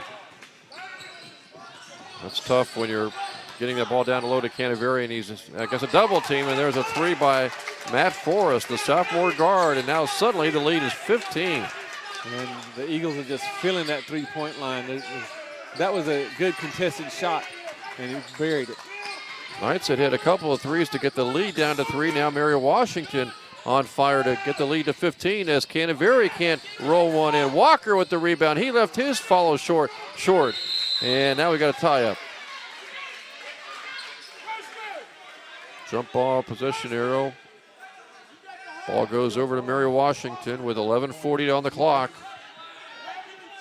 A: That's tough when you're getting that ball down low to Canaveri, and he's, I guess, a double team, and there's a 3 by Matt Forrest, the sophomore guard, and now suddenly the lead is 15.
B: And the Eagles are just filling that three-point line. That was a good contested shot, and he buried it.
A: Knights had hit a couple of 3s to get the lead down to 3. Now Mary Washington on fire to get the lead to 15 as Canaveri can't roll one in. Walker with the rebound. He left his follow short. And now we got a tie-up. Jump ball, possession arrow. Ball goes over to Mary Washington with 11:40 on the clock.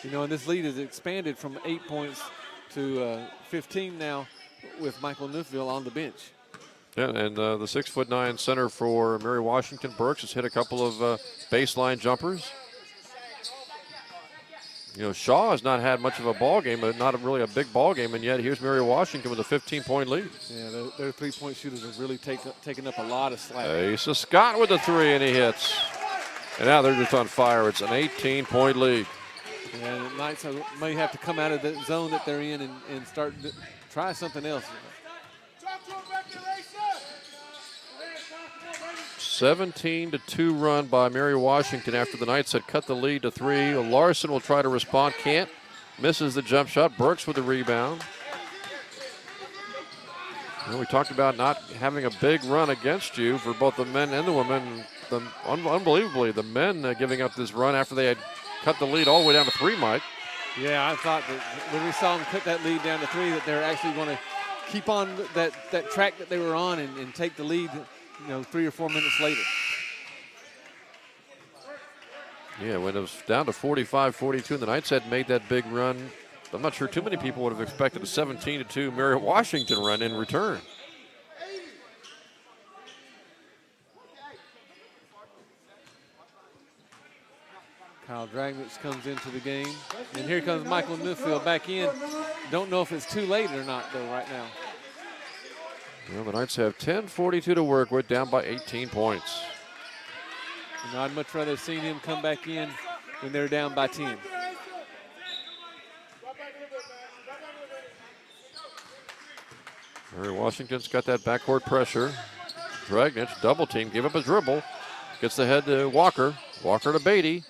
B: You know, and this lead has expanded from 8 points to 15 now with Michael Neufville on the bench.
A: Yeah, and the 6'9" center for Mary Washington, Burks, has hit a couple of baseline jumpers. You know, Shaw has not had much of a ball game, but not really a big ball game, and yet here's Mary Washington with a 15-point lead.
B: Yeah, their three-point shooters have really taken up a lot of slack.
A: Asa Scott with the three, and he hits. And now they're just on fire. It's an 18-point lead.
B: And the Knights may have to come out of the zone that they're in and start try something else.
A: 17-2 run by Mary Washington after the Knights had cut the lead to 3. Larson will try to respond, can't. Misses the jump shot. Burks with the rebound. Well, we talked about not having a big run against you for both the men and the women. Unbelievably, the men giving up this run after they had cut the lead all the way down to 3, Mike.
B: Yeah, I thought that when we saw them cut that lead down to 3 that they're actually going to keep on that track that they were on and take the lead, 3 or 4 minutes later.
A: Yeah, when it was down to 45-42 and the Knights had made that big run, I'm not sure too many people would have expected a 17-2 Mary Washington run in return.
B: Kyle Dragnich comes into the game. And here comes Michael Neufville back in. Don't know if it's too late or not, though, right now.
A: Well, the Knights have 10:42 to work with, down by 18 points.
B: I'd much rather have seen him come back in when they're down by 10.
A: Mary Washington's got that backcourt pressure. Dragnich, double team, give up a dribble. Gets the head to Walker. Walker to Beatty.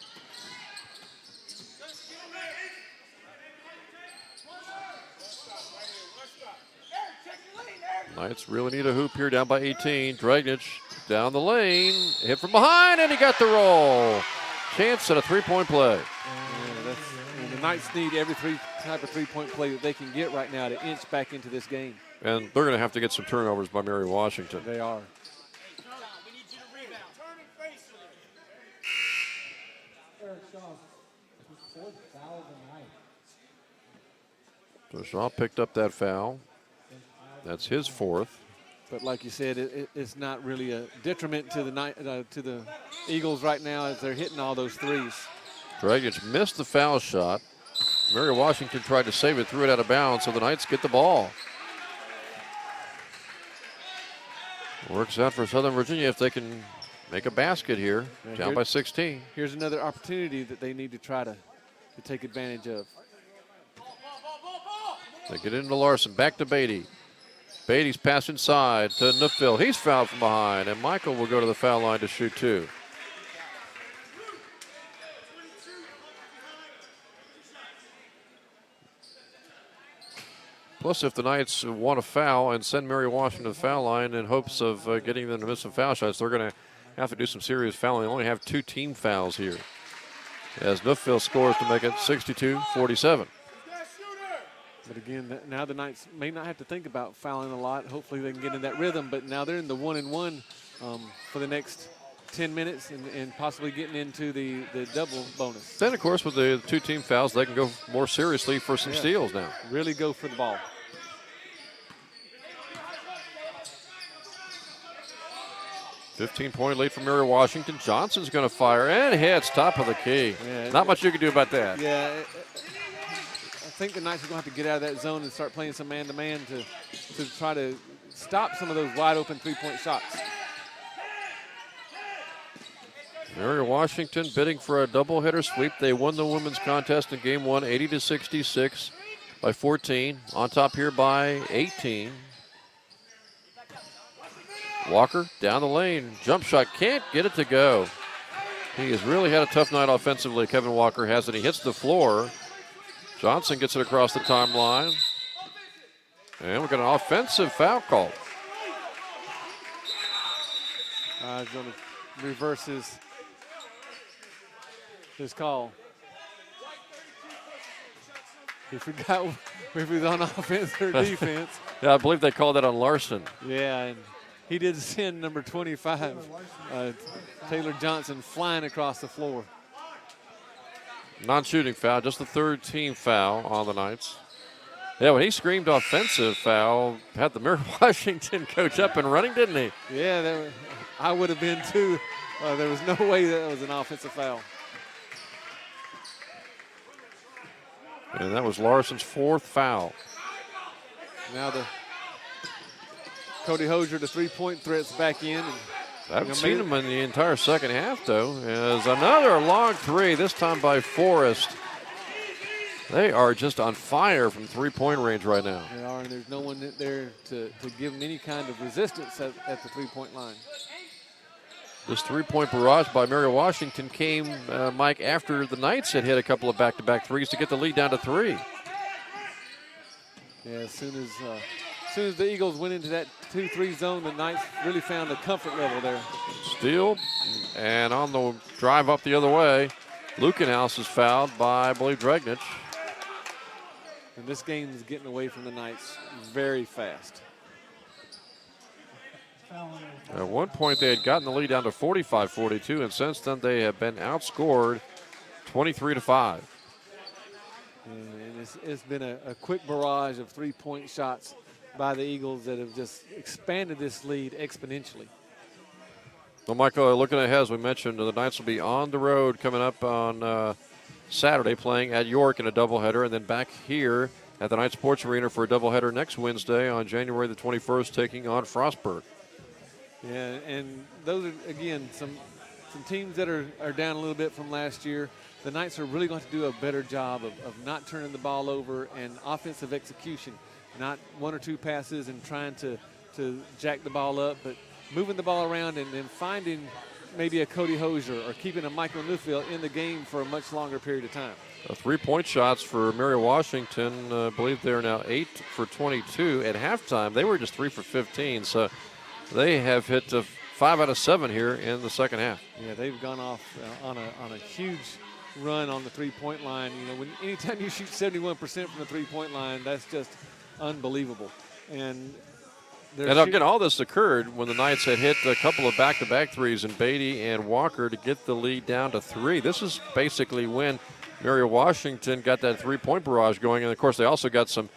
A: Knights really need a hoop here, down by 18. Dragnich down the lane, hit from behind, and he got the roll. Chance at a three-point play.
B: And the Knights need every type of three-point play that they can get right now to inch back into this game.
A: And they're going to have to get some turnovers by Mary Washington.
B: They are.
A: So Shaw picked up that foul. That's his 4th.
B: But like you said, it's not really a detriment to the Eagles right now as they're hitting all those threes.
A: Dragic missed the foul shot. Mary Washington tried to save it, threw it out of bounds, so the Knights get the ball. Works out for Southern Virginia if they can make a basket here, down by 16.
B: Here's another opportunity that they need to try to take advantage of.
A: They get into Larson, back to Beatty. Beatty's pass inside to Neufville. He's fouled from behind, and Michael will go to the foul line to shoot 2. Plus, if the Knights want to foul and send Mary Washington to the foul line in hopes of getting them to miss some foul shots, they're going to have to do some serious fouling. They only have 2 team fouls here, as Neufville scores to make it 62-47.
B: But again, now the Knights may not have to think about fouling a lot. Hopefully they can get in that rhythm, but now they're in the 1-and-1 for the next 10 minutes and possibly getting into the double bonus.
A: Then, of course, with the 2 team fouls, they can go more seriously for some steals now.
B: Really go for the ball.
A: $15-point lead for Mary Washington. Johnson's going to fire and hits top of the key.
B: Yeah,
A: not much you can do about that.
B: Yeah. I think the Knights are going to have to get out of that zone and start playing some man-to-man to try to stop some of those wide-open three-point shots.
A: Mary Washington bidding for a doubleheader sweep. They won the women's contest in game 1, 80-66 by 14. On top here by 18. Walker down the lane. Jump shot, can't get it to go. He has really had a tough night offensively, Kevin Walker has, and he hits the floor. Johnson gets it across the timeline. And we've got an offensive foul call.
B: He's going to reverse his call. He if he was on offense or defense.
A: Yeah, I believe they called that on Larson.
B: Yeah, and he did send number 25, Taylor Johnson, flying across the floor.
A: Non-shooting foul, just the third team foul on the Knights. Yeah, when he screamed offensive foul, had the Mary Washington coach up and running, didn't he?
B: Yeah, I would have been too. There was no way that was an offensive foul.
A: And that was Larson's fourth foul.
B: Now Cody Hosier, the three-point threat's back in. And,
A: I haven't seen him in the entire second half, though. As another long three, this time by Forrest. They are just on fire from three-point range right now.
B: They are, and there's no one there to give them any kind of resistance at the three-point line.
A: This three-point barrage by Mary Washington came, Mike, after the Knights had hit a couple of back-to-back threes to get the lead down to 3.
B: Yeah, as soon as the Eagles went into that 2-3 zone, the Knights really found a comfort level there.
A: Steal, and on the drive up the other way, Lukenhaus is fouled by, I believe, Dragnich.
B: And this game is getting away from the Knights very fast.
A: At one point, they had gotten the lead down to 45-42, and since then they have been outscored 23-5.
B: And it's been a quick barrage of three-point shots by the Eagles that have just expanded this lead exponentially.
A: Well, Michael, looking ahead, as we mentioned, the Knights will be on the road coming up on Saturday, playing at York in a doubleheader, and then back here at the Knight Sports Arena for a doubleheader next Wednesday on January the 21st, taking on Frostburg.
B: Yeah, and those are, again, some teams that are down a little bit from last year. The Knights are really going to do a better job of not turning the ball over and offensive execution, not one or two passes and trying to jack the ball up, but moving the ball around and then finding maybe a Cody Hosier or keeping a Michael Newfield in the game for a much longer period of time.
A: Three-point shots for Mary Washington. I believe they're now 8 for 22. At halftime, they were just 3 for 15, so they have hit 5 out of 7 here in the second half.
B: Yeah, they've gone off on a huge run on the three-point line. You know, anytime you shoot 71% from the three-point line, that's just unbelievable. And
A: again, all this occurred when the Knights had hit a couple of back-to-back threes in Beatty and Walker to get the lead down to 3. This is basically when Mary Washington got that three-point barrage going. And, of course, they also got some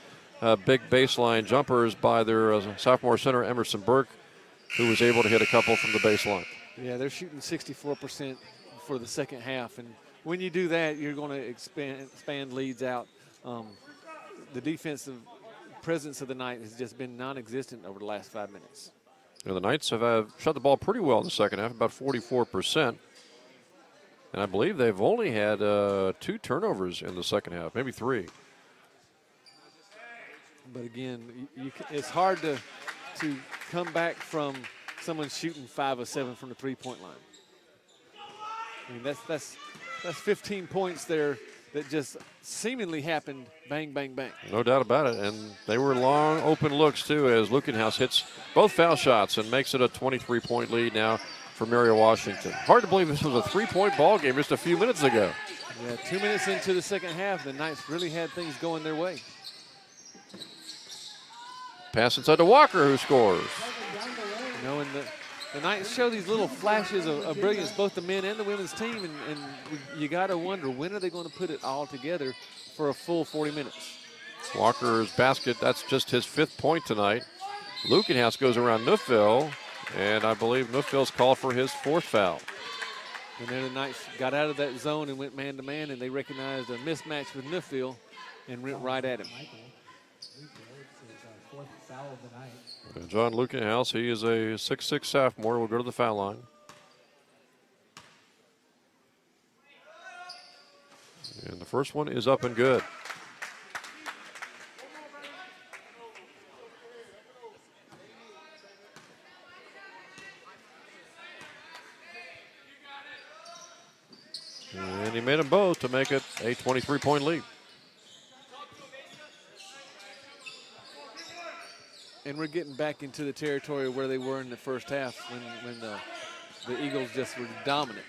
A: big baseline jumpers by their sophomore center, Emerson Burke, who was able to hit a couple from the baseline.
B: Yeah, they're shooting 64% for the second half. And when you do that, you're going to expand leads out. The defensive presence of the Knights has just been non-existent over the last 5 minutes.
A: You know, the Knights have shot the ball pretty well in the second half, about 44%. And I believe they've only had 2 turnovers in the second half, maybe 3.
B: But again, it's hard to come back from someone shooting 5 of 7 from the three-point line. I mean, that's 15 points there that just seemingly happened bang, bang, bang.
A: No doubt about it. And they were long open looks, too, as Lukenhaus hits both foul shots and makes it a 23-point lead now for Mary Washington. Hard to believe this was a 3-point ball game just a few minutes ago.
B: Yeah, 2 minutes into the second half, the Knights really had things going their way.
A: Pass inside to Walker, who scores.
B: You know, and the Knights show these little flashes of brilliance, both the men and the women's team, and you got to wonder, when are they going to put it all together for a full 40 minutes?
A: Walker's basket, that's just his 5th point tonight. Lukenhaus goes around Newfield, and I believe Newfield's called for his 4th foul.
B: And then the Knights got out of that zone and went man-to-man, and they recognized a mismatch with Newfield and went right at him.
A: And John Lukenhaus, he is a 6'6" sophomore, will go to the foul line. And the first one is up and good. And he made them both to make it a 23-point lead.
B: And we're getting back into the territory where they were in the first half when the Eagles just were dominant.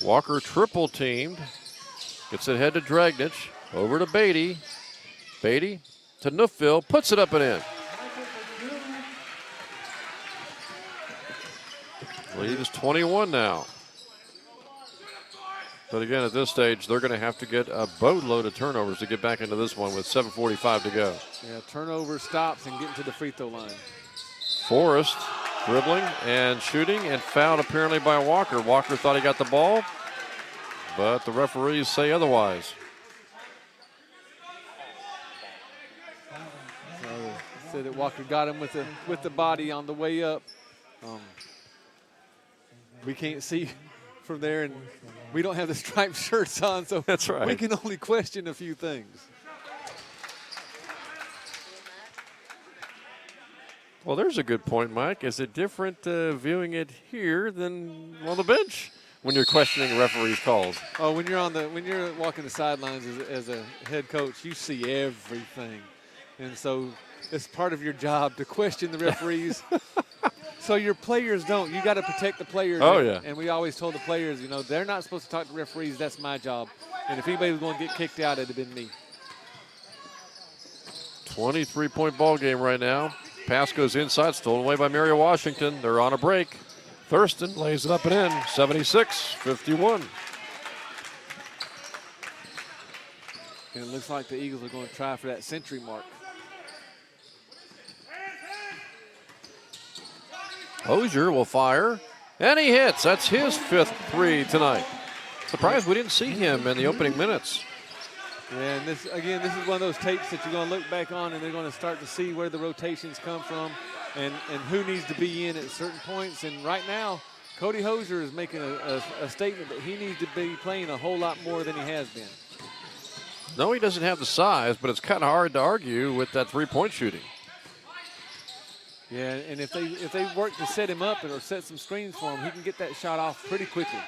A: Walker triple teamed. Gets it ahead to Dragnich. Over to Beatty. Beatty to Neufville, puts it up and in. Lead is 21 now. But again, at this stage, they're going to have to get a boatload of turnovers to get back into this one with 7:45 to go.
B: Yeah, turnover, stops, and getting to the free throw line.
A: Forrest dribbling and shooting and fouled apparently by Walker. Walker thought he got the ball, but the referees say otherwise.
B: Said that Walker got him with the body on the way up. We can't see from there, and we don't have the striped shirts on, so
A: that's right.
B: We can only question a few things.
A: Well, there's a good point, Mike. Is it different viewing it here than on the bench when you're questioning referees' calls?
B: Oh, when you're walking the sidelines as a head coach, you see everything, and so it's part of your job to question the referees. So your players don't. You got to protect the players.
A: Oh, yeah.
B: And we always told the players, they're not supposed to talk to referees. That's my job. And if anybody was going to get kicked out, it'd have been me.
A: 23-point ball game right now. Pass goes inside, stolen away by Mary Washington. They're on a break. Thurston lays it up and in, 76-51.
B: And it looks like the Eagles are going to try for that century mark.
A: Hosier will fire, and he hits. That's his 5th three tonight. Surprised we didn't see him in the opening minutes.
B: Yeah, and this is one of those tapes that you're going to look back on, and they're going to start to see where the rotations come from and who needs to be in at certain points. And right now, Cody Hosier is making a statement that he needs to be playing a whole lot more than he has been.
A: No, he doesn't have the size, but it's kind of hard to argue with that three-point shooting.
B: Yeah, and if they work to set him up or set some screens for him, he can get that shot off pretty quickly.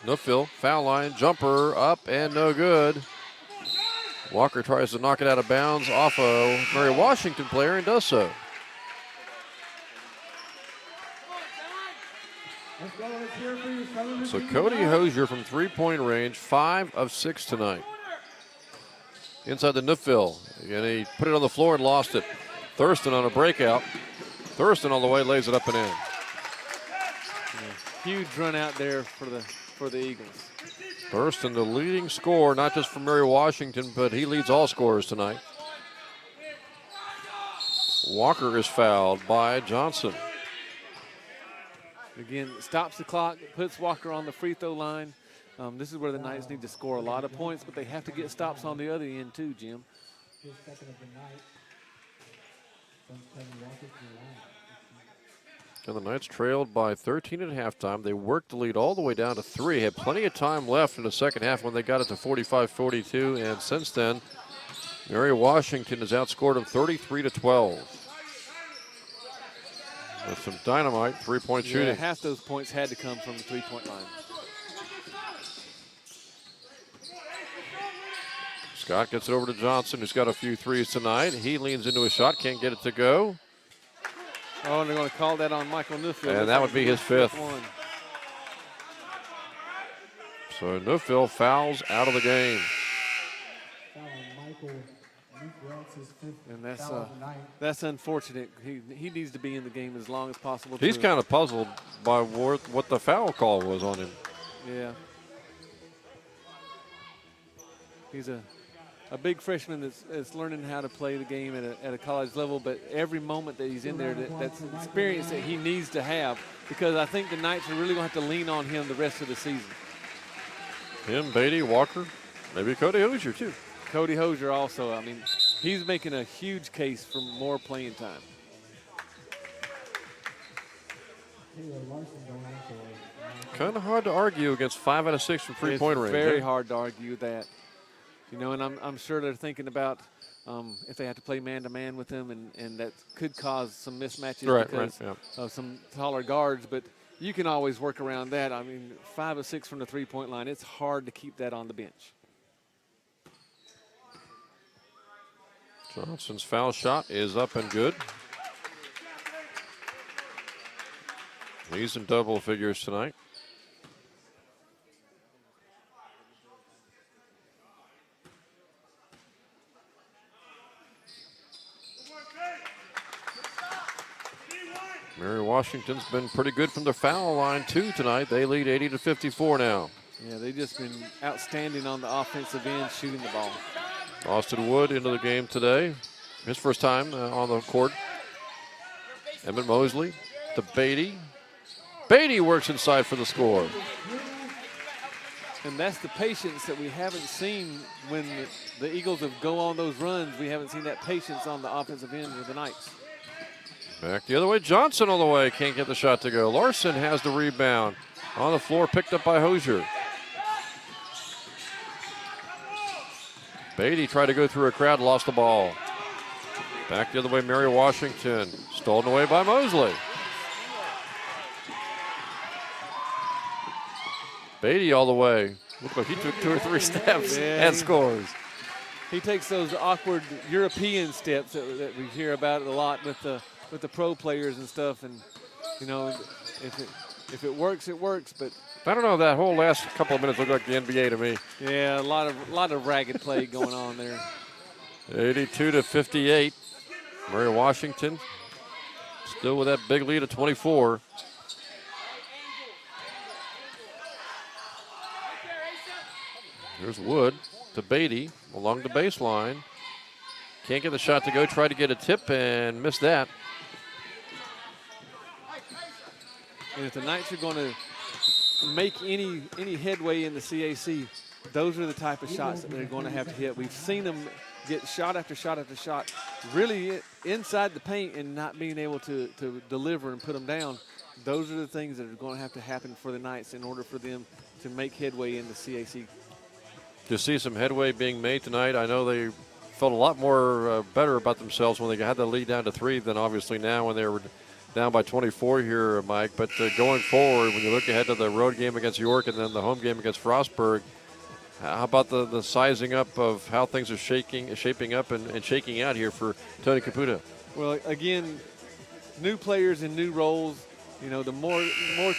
A: Neufville, foul line, jumper up and no good. Walker tries to knock it out of bounds off a Mary Washington player and does so. So Cody Hosier from three-point range, 5 of 6 tonight. Inside the Neufville, and he put it on the floor and lost it. Thurston on a breakout. Thurston all the way lays it up and in.
B: Yeah, huge run out there for the Eagles.
A: Thurston, the leading scorer, not just for Mary Washington, but he leads all scorers tonight. Walker is fouled by Johnson.
B: Again, stops the clock, puts Walker on the free throw line. This is where the Knights need to score a lot of points, but they have to get stops on the other end too, Jim.
A: And the Knights trailed by 13 at halftime. They worked the lead all the way down to 3. Had plenty of time left in the second half when they got it to 45-42. And since then, Mary Washington has outscored them 33-12. With some dynamite three-point shooting.
B: Half those points had to come from the three-point line.
A: Scott gets it over to Johnson, who's got a few threes tonight. He leans into a shot, can't get it to go.
B: Oh, and they're going to call that on Michael Neufville.
A: And that would be his 5th. So Neufville fouls out of the game.
B: And that's unfortunate. He needs to be in the game as long as possible.
A: He's kind of puzzled by what the foul call was on him.
B: Yeah. He's a big freshman that's learning how to play the game at a college level, but every moment that he's in there, that's experience that he needs to have, because I think the Knights are really going to have to lean on him the rest of the season.
A: Him, Beatty, Walker, maybe Cody Hosier too.
B: Cody Hosier also. I mean, he's making a huge case for more playing time.
A: Kind of hard to argue against 5 out of 6 from three-point range.
B: Very hard to argue that. And I'm sure they're thinking about if they have to play man-to-man with him, and that could cause some mismatches because of some taller guards. But you can always work around that. I mean, 5 of 6 from the three-point line, it's hard to keep that on the bench.
A: Johnson's foul shot is up and good. He's in double figures tonight. Mary Washington's been pretty good from the foul line, too, tonight. They lead 80-54 now.
B: Yeah, they've just been outstanding on the offensive end, shooting the ball.
A: Austin Wood into the game today. His first time on the court. Emmett Mosley to Beatty. Beatty works inside for the score.
B: And that's the patience that we haven't seen when the Eagles have go on those runs. We haven't seen that patience on the offensive end of the Knights.
A: Back the other way. Johnson all the way. Can't get the shot to go. Larson has the rebound. On the floor, picked up by Hosier. Beatty tried to go through a crowd, lost the ball. Back the other way, Mary Washington. Stolen away by Mosley. Beatty all the way. Looked like he took 2 or 3 steps and scores.
B: He takes those awkward European steps that we hear about a lot with the pro players and stuff. And, you know, if it works, it works. But
A: I don't know, that whole last couple of minutes looked like the NBA to me.
B: Yeah, a lot of ragged play going on there.
A: 82-58. Mary Washington still with that big lead of 24. Here's Wood to Beatty along the baseline. Can't get the shot to go. Tried to get a tip and missed that.
B: And if the Knights are going to make any headway in the CAC, those are the type of shots that they're going to have to hit. We've seen them get shot after shot after shot, really inside the paint and not being able to deliver and put them down. Those are the things that are going to have to happen for the Knights in order for them to make headway in the CAC.
A: To see some headway being made tonight, I know they felt a lot more better about themselves when they had the lead down to 3 than obviously now when they were down by 24 here, Mike. But going forward, when you look ahead to the road game against York and then the home game against Frostburg, how about the sizing up of how things are shaping up and shaking out here for Tony Caputo?
B: Well, again, new players in new roles. You know, the more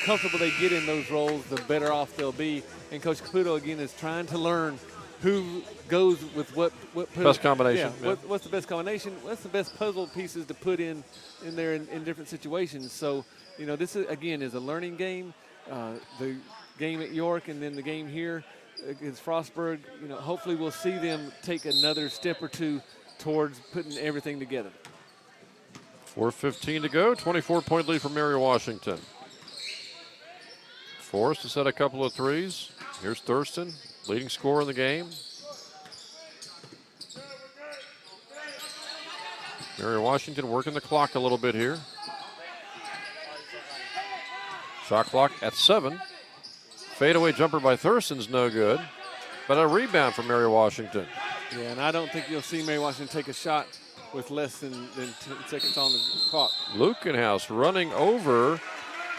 B: comfortable they get in those roles, the better off they'll be. And Coach Caputo, again, is trying to learn who goes with what
A: best combination.
B: Yeah, what's the best combination? What's the best puzzle pieces to put in there in different situations? So, you know, this is, again, is a learning game. The game at York and then the game here against Frostburg, you know, hopefully we'll see them take another step or two towards putting everything together.
A: 4:15 to go, 24-point lead for Mary Washington. Forrest to set a couple of threes. Here's Thurston, leading scorer in the game. Mary Washington working the clock a little bit here. Shot clock at 7. Fadeaway jumper by Thurston's no good, but a rebound from Mary Washington.
B: Yeah, and I don't think you'll see Mary Washington take a shot with less than 10 seconds on the clock.
A: Lukenhouse running over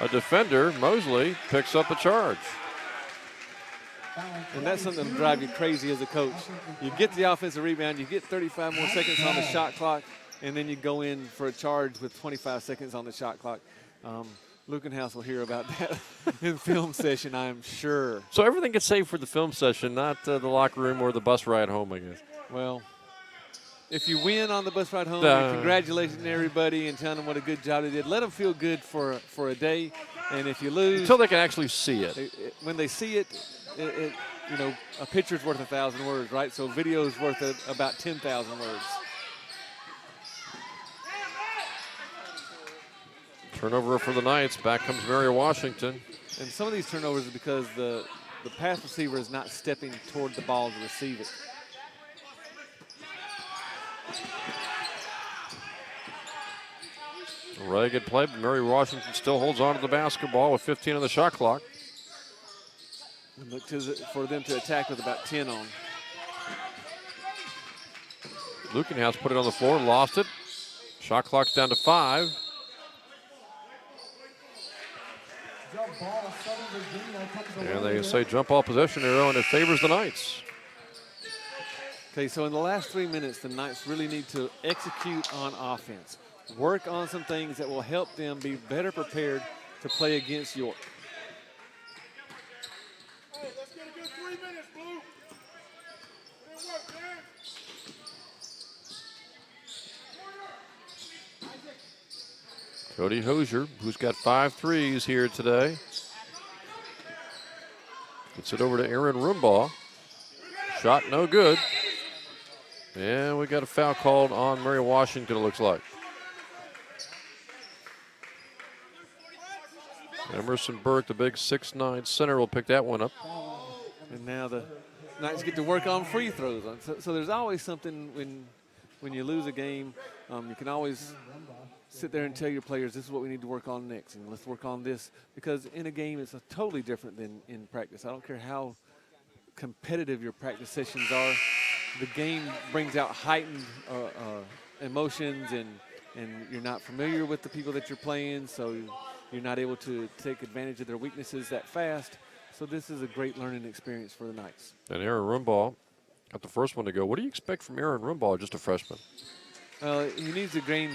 A: a defender. Mosley picks up a charge.
B: And that's something that'll drive you crazy as a coach. You get the offensive rebound, you get 35 more seconds on the shot clock, and then you go in for a charge with 25 seconds on the shot clock. Lukenhouse will hear about that in film session, I'm sure.
A: So everything gets saved for the film session, not the locker room or the bus ride home, I guess.
B: Well, if you win on the bus ride home, congratulating everybody and telling them what a good job they did. Let them feel good for a day. And if you lose,
A: until they can actually see it.
B: When they see it, you know, a picture's worth 1,000 words, right? So video's worth about 10,000 words.
A: Turnover for the Knights. Back comes Mary Washington.
B: And some of these turnovers are because the pass receiver is not stepping toward the ball to receive it.
A: Ragged play, but Mary Washington still holds on to the basketball with 15 on the shot clock.
B: And look for them to attack with about 10 on.
A: Lukenhouse put it on the floor, lost it. Shot clock's down to 5. And they say jump ball possession arrow, and it favors the Knights.
B: Okay, so in the last 3 minutes, the Knights really need to execute on offense. Work on some things that will help them be better prepared to play against York.
E: Hey, let's get a good 3 minutes, Blue. Good work, man.
A: Cody Hosier, who's got 5 threes here today. Gets it over to Aaron Rumbaugh. Shot no good. And we got a foul called on Mary Washington, it looks like. Emerson Burke, the big 6'9" center, will pick that one up.
B: And now the Knights get to work on free throws. So there's always something when you lose a game. You can always sit there and tell your players, this is what we need to work on next, and let's work on this. Because in a game, it's totally different than in practice. I don't care how competitive your practice sessions are. The game brings out heightened emotions, and you're not familiar with the people that you're playing, so you're not able to take advantage of their weaknesses that fast. So this is a great learning experience for the Knights.
A: And Aaron Rumbaugh got the first one to go. What do you expect from Aaron Rumbaugh, just a freshman?
B: He needs to gain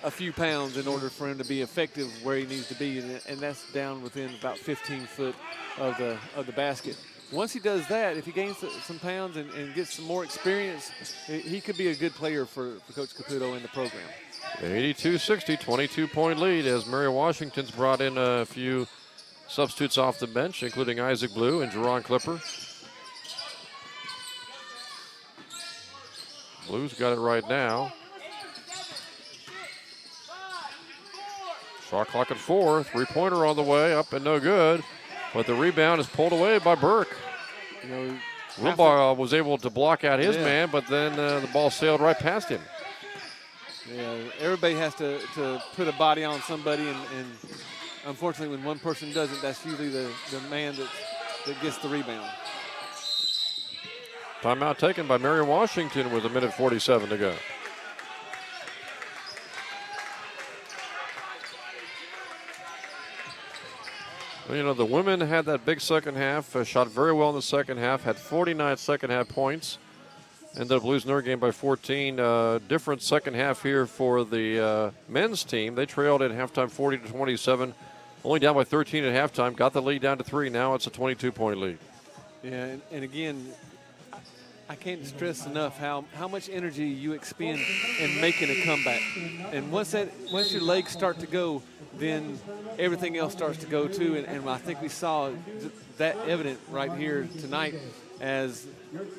B: a few pounds in order for him to be effective where he needs to be, and that's down within about 15 foot of the basket. Once he does that, if he gains some pounds and gets some more experience, he could be a good player for Coach Caputo in the program.
A: 82-60, 22-point lead as Mary Washington's brought in a few substitutes off the bench, including Isaac Blue and Jerron Clipper. Blue's got it right now. Shot clock at 4. 3-pointer on the way, up and no good. But the rebound is pulled away by Burke. Rumbaugh was able to block out his man, but then the ball sailed right past him.
B: Yeah, everybody has to put a body on somebody, and unfortunately when one person doesn't, that's usually the man that gets the rebound.
A: Timeout taken by Mary Washington with 1:47 to go. Well, you know, the women had that big second half, shot very well in the second half, had 49 second half points. Ended up losing their game by 14. Different second half here for the men's team. They trailed at halftime 40-27, only down by 13 at halftime. Got the lead down to 3. Now it's a 22-point lead.
B: Yeah, and again, I can't stress enough how much energy you expend in making a comeback. And once your legs start to go, then everything else starts to go too. And I think we saw that evident right here tonight as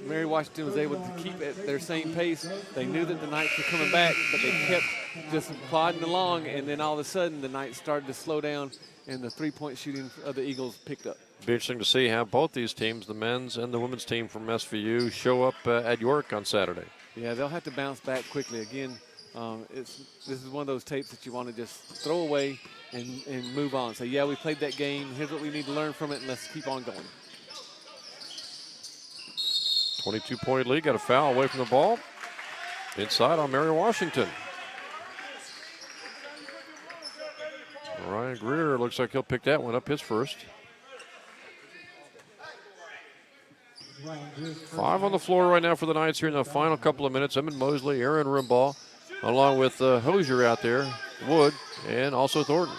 B: Mary Washington was able to keep at their same pace. They knew that the Knights were coming back, but they kept just plodding along, and then all of a sudden the Knights started to slow down, and the three-point shooting of the Eagles picked up.
A: Be interesting to see how both these teams, the men's and the women's team from SVU, show up at York on Saturday.
B: Yeah, they'll have to bounce back quickly. Again, this is one of those tapes that you want to just throw away and move on. So, yeah, we played that game. Here's what we need to learn from it, and let's keep on going.
A: 22-point lead, got a foul away from the ball. Inside on Mary Washington. Ryan Greer looks like he'll pick that one up, his first. 5 on the floor right now for the Knights here in the final couple of minutes. Emmett Mosley, Aaron Rumbaugh, along with Hosier out there, Wood, and also Thornton.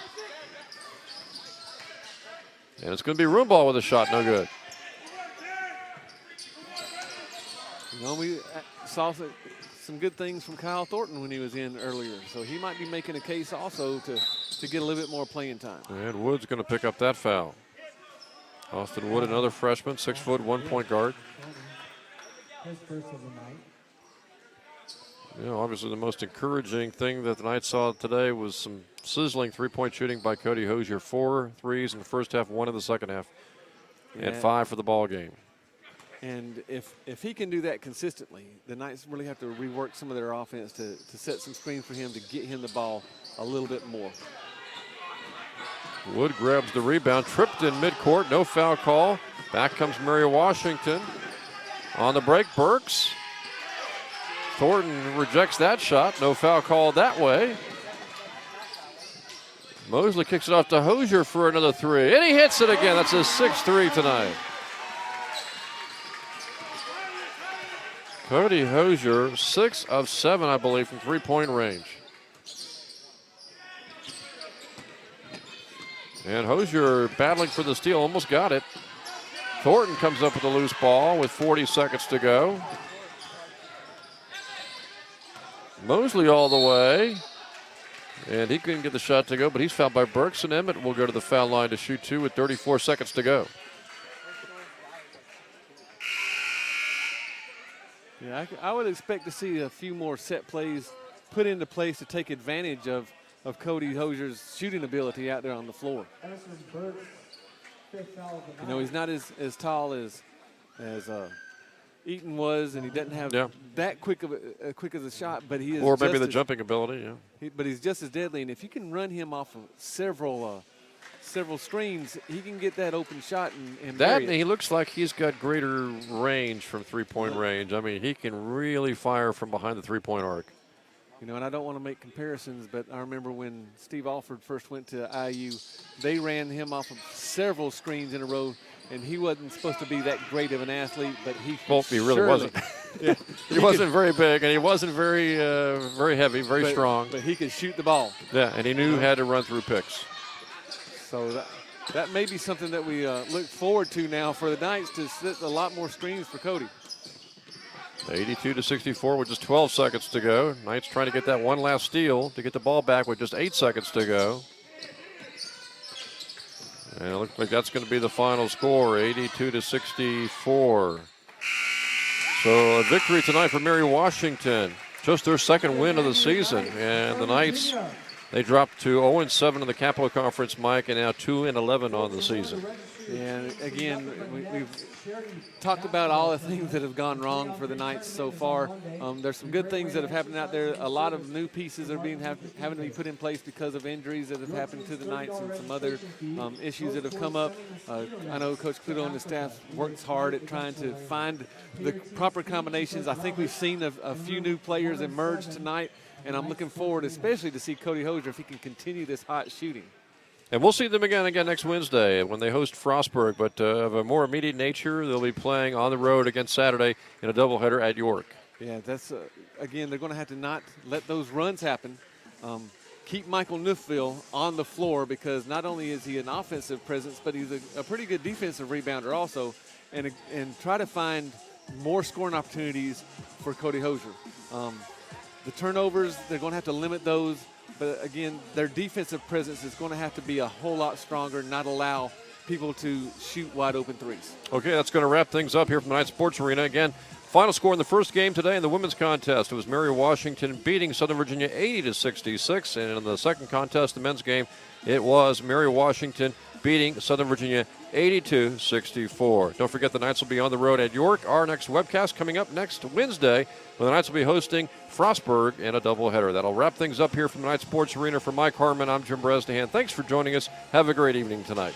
A: And it's going to be Rumbaugh with a shot, no good.
B: You know, we saw some good things from Kyle Thornton when he was in earlier, so he might be making a case also to get a little bit more playing time.
A: And Wood's going to pick up that foul. Austin Wood, another freshman, 6 foot, 1 point guard.
F: His first of the night.
A: You know, obviously the most encouraging thing that the Knights saw today was some sizzling three-point shooting by Cody Hosier. 4 threes in the first half, 1 in the second half, and 5 for the ball game.
B: And if he can do that consistently, the Knights really have to rework some of their offense to set some screens for him to get him the ball a little bit more.
A: Wood grabs the rebound, tripped in midcourt, no foul call. Back comes Mary Washington. On the break, Burks. Thornton rejects that shot, no foul call that way. Mosley kicks it off to Hosier for another 3, and he hits it again. That's his 6th 3 tonight. Cody Hosier, 6 of 7, I believe, from three-point range. And Hosier battling for the steal, almost got it. Thornton comes up with a loose ball with 40 seconds to go. Mosley all the way. And he couldn't get the shot to go, but he's fouled by Burks, and Emmett will go to the foul line to shoot 2 with 34 seconds to go.
B: Yeah, I would expect to see a few more set plays put into place to take advantage of Cody Hosier's shooting ability out there on the floor. You know, he's not as tall as Eaton was, and he doesn't have that quick of a shot, but he is.
A: Or maybe the jumping ability,
B: but he's just as deadly, and if you can run him off of several screens, he can get that open shot and
A: he looks like he's got greater range from three-point range. I mean, he can really fire from behind the three-point arc.
B: You know, and I don't want to make comparisons, but I remember when Steve Alford first went to IU, they ran him off of several screens in a row, and he wasn't supposed to be that great of an athlete, but he
A: really wasn't.
B: Yeah,
A: he wasn't very big, and he wasn't very very heavy, very strong.
B: But he could shoot the ball.
A: Yeah, and he knew how to run through picks.
B: So that may be something that we look forward to now for the Knights, to set a lot more screens for Cody.
A: 82-64 with just 12 seconds to go. Knights trying to get that one last steal to get the ball back with just 8 seconds to go. And it looks like that's going to be the final score, 82-64. So a victory tonight for Mary Washington. Just their second win of the season. And the Knights, they dropped to 0-7 in the Capital Conference, Mike, and now 2-11 on the season.
B: And again, we've talked about all the things that have gone wrong for the Knights so far. There's some good things that have happened out there. A lot of new pieces are having to be put in place because of injuries that have happened to the Knights and some other issues that have come up. I know Coach Cluto and the staff works hard at trying to find the proper combinations. I think we've seen a few new players emerge tonight, and I'm looking forward especially to see Cody Hosier if he can continue this hot shooting.
A: And we'll see them again next Wednesday when they host Frostburg, but of a more immediate nature, they'll be playing on the road against Saturday in a doubleheader at York.
B: Yeah, that's again, they're going to have to not let those runs happen. Keep Michael Neufville on the floor, because not only is he an offensive presence, but he's a pretty good defensive rebounder also, and try to find more scoring opportunities for Cody Hosier. The turnovers, they're going to have to limit those. But again, their defensive presence is going to have to be a whole lot stronger, not allow people to shoot wide open threes.
A: Okay, that's going to wrap things up here from the Knights Sports Arena. Again, final score in the first game today in the women's contest, it was Mary Washington beating Southern Virginia 80-66. And in the second contest, the men's game, it was Mary Washington beating Southern Virginia 82-64. Don't forget the Knights will be on the road at York. Our next webcast coming up next Wednesday, when the Knights will be hosting Frostburg in a doubleheader. That'll wrap things up here from the Knights Sports Arena. For Mike Harmon, I'm Jim Bresnahan. Thanks for joining us. Have a great evening tonight.